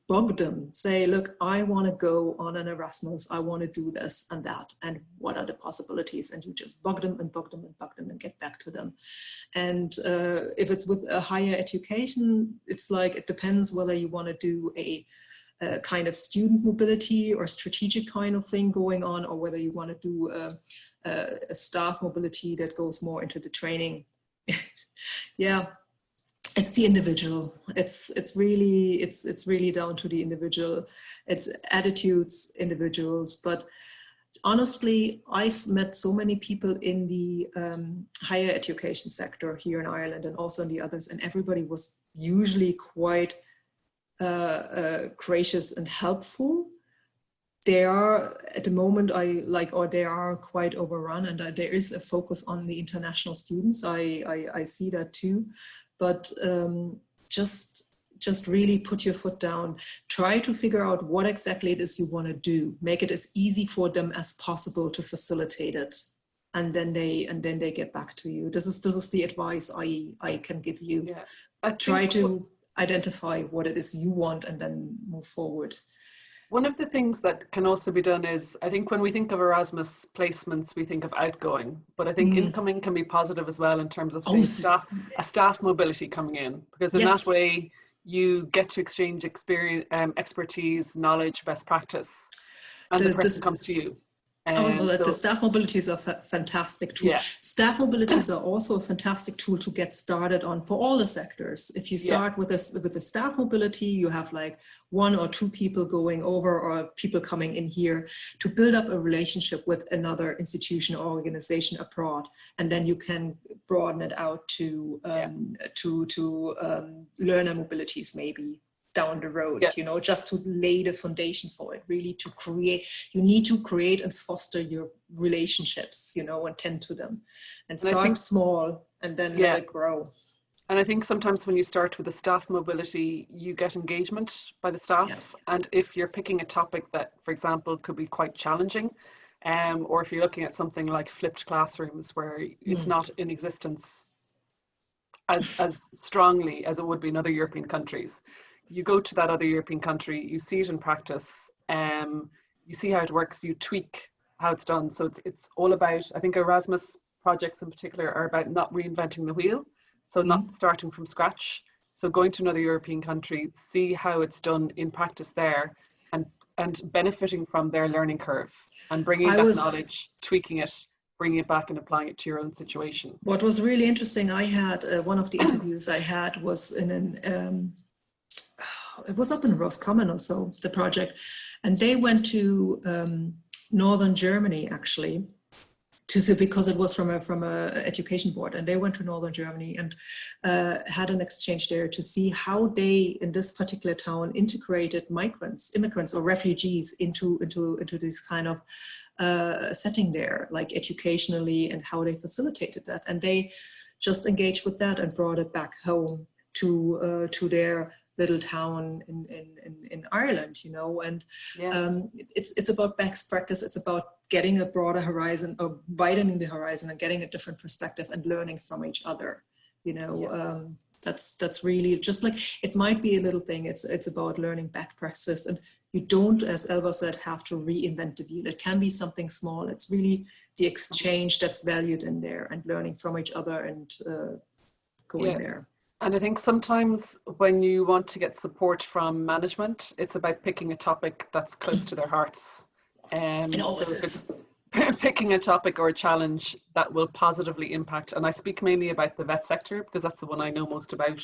bug them. Say, look, I want to go on an Erasmus. I want to do this and that. And what are the possibilities? And you just bug them and bug them and bug them and get back to them. And if it's with a higher education, it's like, it depends whether you want to do a kind of student mobility or strategic kind of thing going on, or whether you want to do a staff mobility that goes more into the training. Yeah. It's the individual. It's really down to the individual. It's attitudes, individuals. But honestly, I've met so many people in the higher education sector here in Ireland and also in the others, and everybody was usually quite gracious and helpful. They are at the moment they are quite overrun, and there is a focus on the international students. I see that too. But just really put your foot down. Try to figure out what exactly it is you want to do. Make it as easy for them as possible to facilitate it, and then they get back to you. This is the advice I can give you. Yeah. Try to identify what it is you want, and then move forward. One of the things that can also be done is, I think when we think of Erasmus placements, we think of outgoing, but I think incoming can be positive as well in terms of a staff mobility coming in, because in that way you get to exchange experience, expertise, knowledge, best practice, and the person comes to you. The staff mobility is a fantastic tool. Yeah. Staff mobilities are also a fantastic tool to get started on for all the sectors. If you start with the staff mobility, you have like 1 or 2 people going over, or people coming in here to build up a relationship with another institution or organization abroad, and then you can broaden it out to learner mobilities maybe down the road, you know, just to lay the foundation for it, really to create, you need to create and foster your relationships, you know, and tend to them, and start small and then let it grow. And I think sometimes when you start with the staff mobility, you get engagement by the staff. And if you're picking a topic that, for example, could be quite challenging, or if you're looking at something like flipped classrooms where it's not in existence as strongly as it would be in other European countries, you go to that other European country, you see it in practice, you see how it works, you tweak how it's done. So it's all about, I think Erasmus projects in particular are about not reinventing the wheel, so not starting from scratch. So going to another European country, see how it's done in practice there, and benefiting from their learning curve and bringing that knowledge, tweaking it, bringing it back and applying it to your own situation. What was really interesting, I had one of the interviews I had was in an it was up in Roscommon or so, the project, and they went to northern Germany actually, because it was from a education board, and they went to northern Germany and had an exchange there to see how they in this particular town integrated immigrants or refugees into this kind of setting there, like educationally, and how they facilitated that, and they just engaged with that and brought it back home to their little town in Ireland, you know, and it's about best practice. It's about getting a broader horizon, or widening the horizon, and getting a different perspective and learning from each other, you know. That's really just like, it might be a little thing. It's about learning back practice, and you don't, as Elva said, have to reinvent the wheel. It can be something small. It's really the exchange that's valued in there, and learning from each other and going there. And I think sometimes when you want to get support from management, it's about picking a topic that's close to their hearts. It always so if is. it's picking a topic or a challenge that will positively impact, and I speak mainly about the vet sector because that's the one I know most about,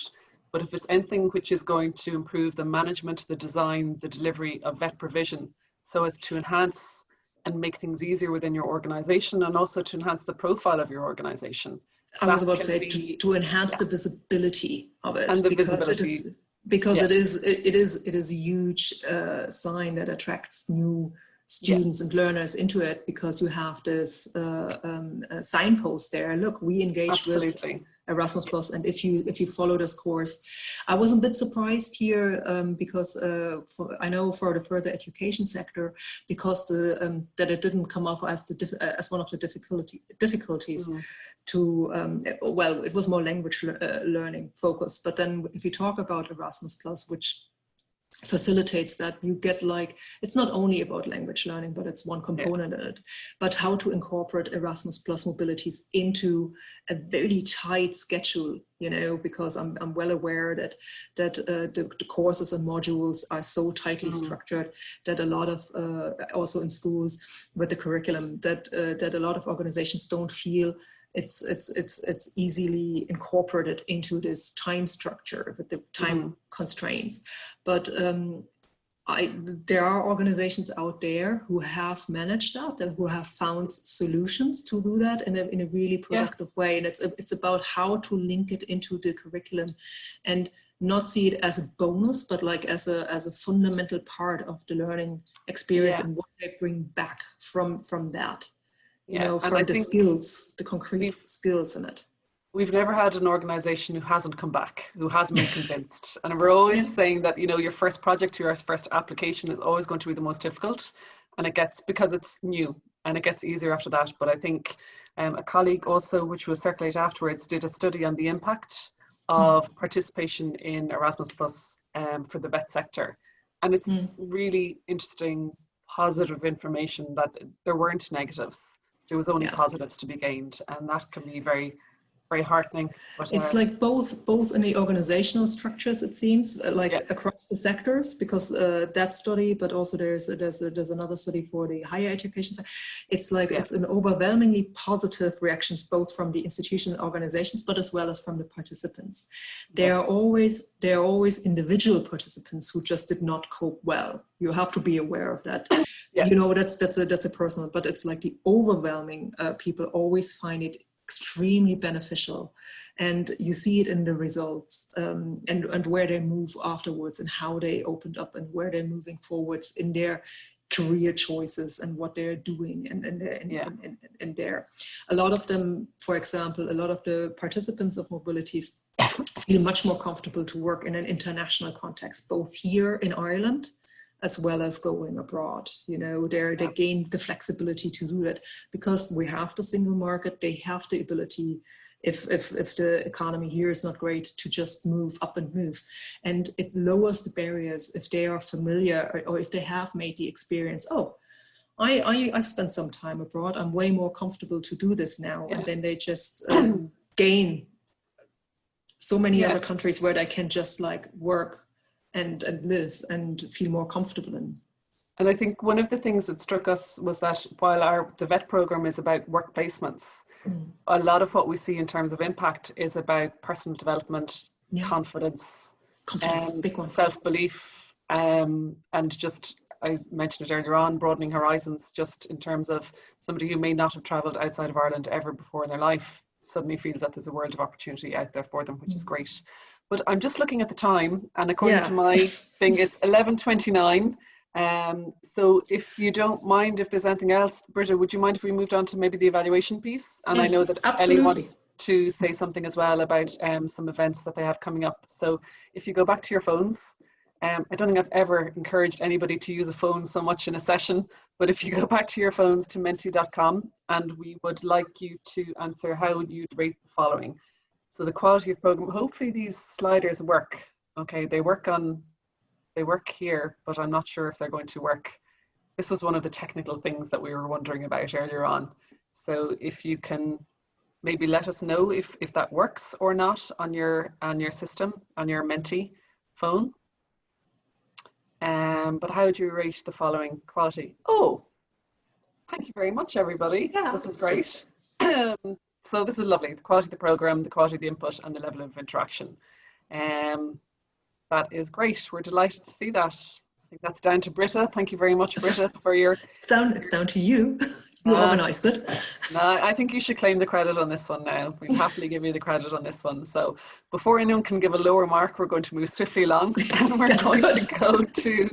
but if it's anything which is going to improve the management, the design, the delivery of vet provision, so as to enhance and make things easier within your organization, and also to enhance the profile of your organization. I was about to say Be, to enhance the visibility of it, and the because visibility. it is a huge sign that attracts new students and learners into it, because you have this signpost there. Look, we engage with Erasmus Plus, and if you follow this course, I was a bit surprised here because I know for the further education sector, because that it didn't come up as one of the difficulties to well, it was more language learning focused. But then if you talk about Erasmus Plus, which facilitates that, you get like, it's not only about language learning, but it's one component in it, but how to incorporate Erasmus Plus mobilities into a very tight schedule, you know, because I'm well aware that the courses and modules are so tightly structured that a lot of also in schools with the curriculum that a lot of organizations don't feel it's easily incorporated into this time structure with the time constraints. But there are organizations out there who have managed that and who have found solutions to do that in a really productive way. And it's about how to link it into the curriculum and not see it as a bonus, but like as a fundamental part of the learning experience and what they bring back from that. You know, from the skills, the concrete skills in it. We've never had an organization who hasn't come back, who hasn't been convinced. And we're always saying that, you know, your first project, your first application is always going to be the most difficult. And it gets, because it's new, and it gets easier after that. But I think a colleague also, which was circulated afterwards, did a study on the impact of participation in Erasmus Plus for the vet sector. And it's really interesting, positive information that there weren't negatives. There was only positives to be gained, and that can be very, very heartening. But, it's like both in the organizational structures, it seems, like across the sectors, because that study, but also there's another study for the higher education. It's like it's an overwhelmingly positive reactions, both from the institution and organizations, but as well as from the participants. There are always individual participants who just did not cope well. You have to be aware of that. You know, that's a personal, but it's like the overwhelming people always find it extremely beneficial, and you see it in the results and where they move afterwards, and how they opened up, and where they're moving forwards in their career choices, and what they're doing, and there. A lot of them, for example, a lot of the participants of mobilities feel much more comfortable to work in an international context, both here in Ireland as well as going abroad. You know, they gain the flexibility to do that, because we have the single market. They have the ability, if the economy here is not great, to just move up and move. And it lowers the barriers if they are familiar, or if they have made the experience, I've spent some time abroad, I'm way more comfortable to do this now. And then they just gain so many other countries where they can just like work and live and feel more comfortable in. And I think one of the things that struck us was that while the VET program is about work placements, a lot of what we see in terms of impact is about personal development, confidence, big one. self-belief, and just, I mentioned it earlier on, broadening horizons, just in terms of somebody who may not have travelled outside of Ireland ever before in their life suddenly feels that there's a world of opportunity out there for them, which is great. But I'm just looking at the time, and according to my thing, it's 11:29. So if you don't mind, if there's anything else, Britta, would you mind if we moved on to maybe the evaluation piece? And yes, I know that absolutely. Ellie wants to say something as well about some events that they have coming up. So if you go back to your phones, I don't think I've ever encouraged anybody to use a phone so much in a session, but if you go back to your phones to menti.com, and we would like you to answer how you'd rate the following. So the quality of program, hopefully these sliders work. Okay, they work here, but I'm not sure if they're going to work. This was one of the technical things that we were wondering about earlier on. So if you can maybe let us know if that works or not on your system, on your Menti phone. But how would you rate the following quality? Oh, thank you very much, everybody. Yeah. This is great. So this is lovely. The quality of the program, the quality of the input, and the level of interaction. That is great. We're delighted to see that. I think that's down to Britta. Thank you very much, Britta, for your... It's down to you. You organised it. No, I think you should claim the credit on this one now. We'll happily give you the credit on this one. So before anyone can give a lower mark, we're going to move swiftly along. And we're going to go to,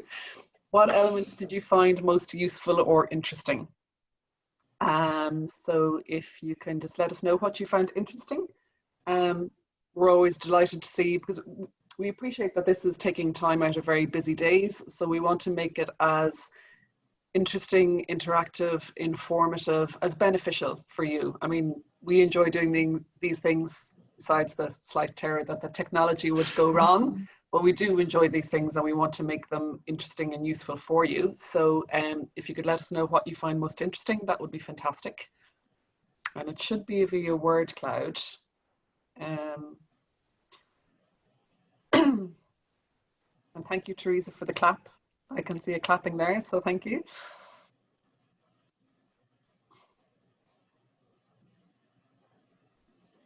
what elements did you find most useful or interesting? So if you can just let us know what you found interesting. We're always delighted to see, because we appreciate that this is taking time out of very busy days. So we want to make it as interesting, interactive, informative, as beneficial for you. I mean, we enjoy doing these things, besides the slight terror that the technology would go wrong, but we do enjoy these things and we want to make them interesting and useful for you. So if you could let us know what you find most interesting, that would be fantastic. And it should be via word cloud. And thank you, Teresa, for the clap. I can see a clapping there, so thank you.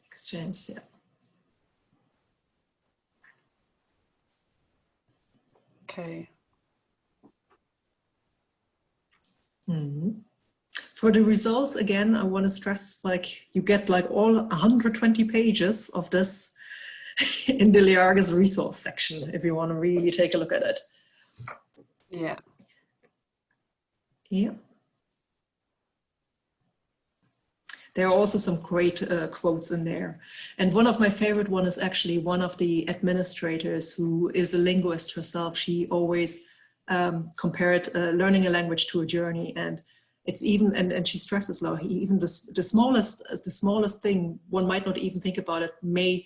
Exchange, yeah. Okay. For the results, again, I want to stress, like, you get like all 120 pages of this in the Léargas resource section, if you want to really take a look at it. Yeah. Yeah. There are also some great quotes in there. And one of my favorite one is actually one of the administrators who is a linguist herself. She always compared learning a language to a journey. And it's even, and she stresses, like, even the smallest thing, one might not even think about it, may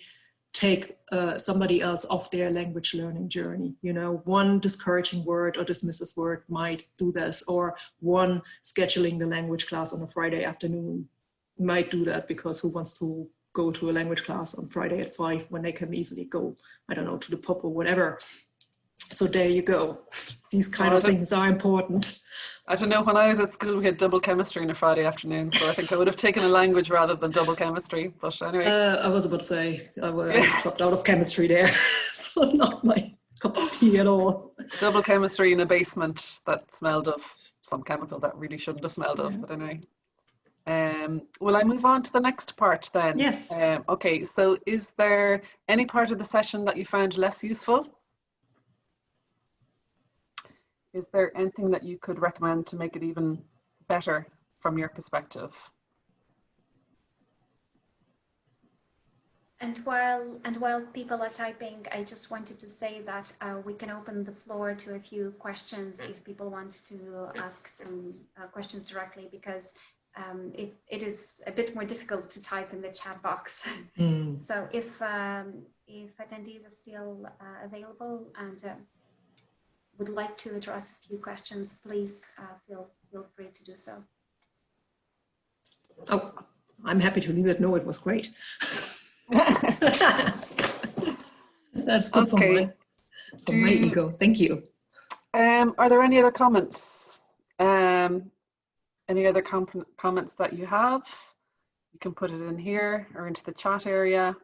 take somebody else off their language learning journey. You know, one discouraging word or dismissive word might do this, or one scheduling the language class on a Friday afternoon might do that, because who wants to go to a language class on Friday at 5 when they can easily go, I don't know, to the pub or whatever. So there you go. These kind of things are important. I don't know, when I was at school, we had double chemistry on a Friday afternoon, so I think I would have taken a language rather than double chemistry, but anyway. I was about to say, I dropped out of chemistry there, so not my cup of tea at all. Double chemistry in a basement that smelled of some chemical that really shouldn't have smelled of, but anyway. Will I move on to the next part then? Yes. Okay, so is there any part of the session that you found less useful? Is there anything that you could recommend to make it even better from your perspective? And while people are typing, I just wanted to say that we can open the floor to a few questions if people want to ask some questions directly, because it is a bit more difficult to type in the chat box. So if attendees are still available and would like to address a few questions, please feel free to do so. Oh, I'm happy to leave it. No, it was great. That's good for my ego. Thank you. Are there any other comments? Any other comments that you have? You can put it in here or into the chat area.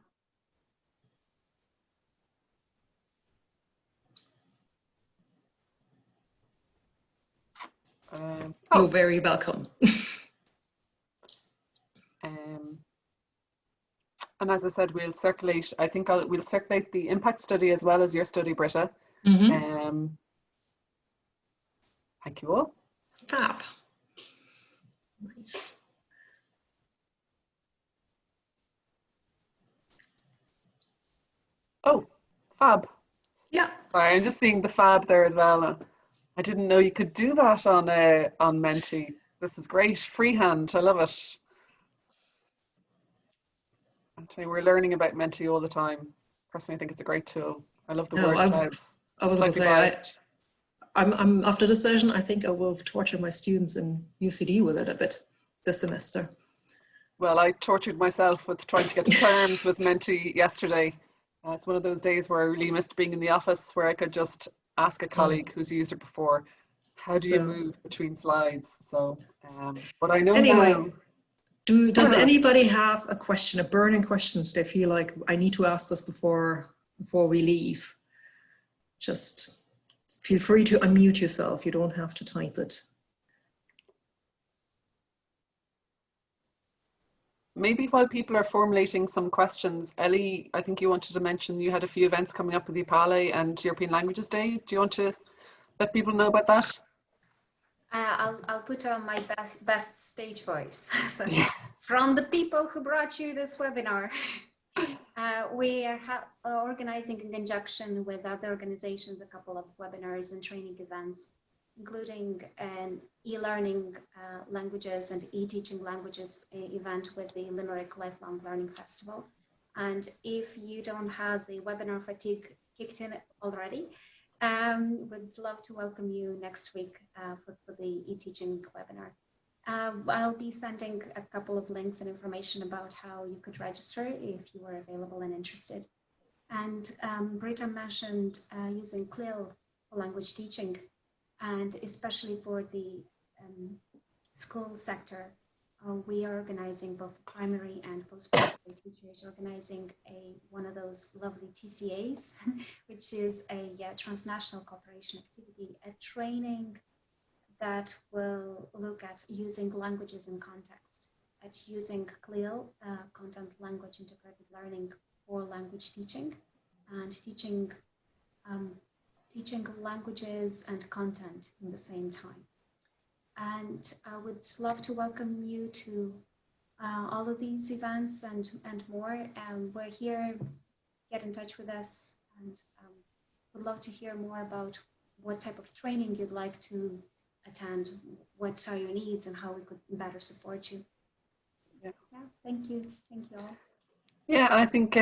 You're very welcome. And as I said, we'll circulate, I think we'll circulate the impact study as well as your study, Britta. Thank you all. Fab. Nice. Oh, fab. Yeah. Sorry, I'm just seeing the fab there as well. I didn't know you could do that on Menti. This is great. Freehand. I love it. I tell you, we're learning about Menti all the time. Personally, I think it's a great tool. I love the No, word clouds. I was going to Slightly say, biased. I'm after this session, I think I will torture my students in UCD with it a bit this semester. Well, I tortured myself with trying to get to terms with Menti yesterday. It's one of those days where I really missed being in the office, where I could just ask a colleague who's used it before, how do you So move between slides? So, but I know anyway, now. does anybody have a question, a burning question they feel like I need to ask this before we leave? Just feel free to unmute yourself. You don't have to type it. Maybe while people are formulating some questions, Ellie, I think you wanted to mention you had a few events coming up with IPALE and European Languages Day. Do you want to let people know about that? I'll put on my best stage voice. So, Yeah. from the people who brought you this webinar, we are organizing in conjunction with other organizations a couple of webinars and training events, including an e-learning languages and e-teaching languages event with the Limerick Lifelong Learning Festival. And if you don't have the webinar fatigue kicked in already, would love to welcome you next week for the e-teaching webinar. I'll be sending a couple of links and information about how you could register if you are available and interested. And Britta mentioned using CLIL for language teaching, and especially for the school sector. We are organizing both primary and post-primary teachers, organizing one of those lovely TCAs, which is a transnational cooperation activity, a training that will look at using languages in context, at using CLIL, content language integrated learning for language teaching, and teaching languages and content in the same time. And I would love to welcome you to all of these events and more. We're here, get in touch with us, and would love to hear more about what type of training you'd like to attend, what are your needs, and how we could better support you. Yeah, thank you all. Yeah, and I think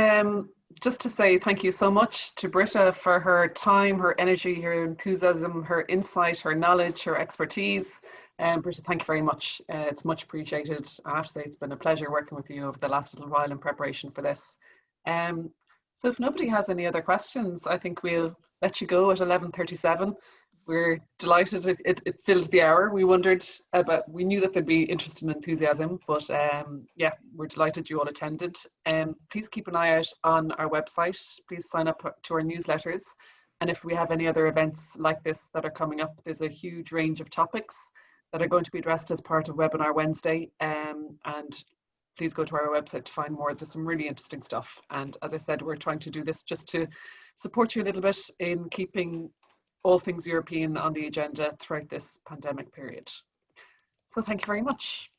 just to say thank you so much to Britta for her time, her energy, her enthusiasm, her insight, her knowledge, her expertise. Britta, thank you very much. It's much appreciated. I have to say it's been a pleasure working with you over the last little while in preparation for this. So if nobody has any other questions, I think we'll let you go at 11:37. We're delighted it filled the hour. We wondered about, we knew that there'd be interest and enthusiasm, but yeah, we're delighted you all attended. Please keep an eye out on our website. Please sign up to our newsletters. And if we have any other events like this that are coming up, there's a huge range of topics that are going to be addressed as part of Webinar Wednesday. And please go to our website to find more. There's some really interesting stuff. And as I said, we're trying to do this just to support you a little bit in keeping all things European on the agenda throughout this pandemic period. So thank you very much.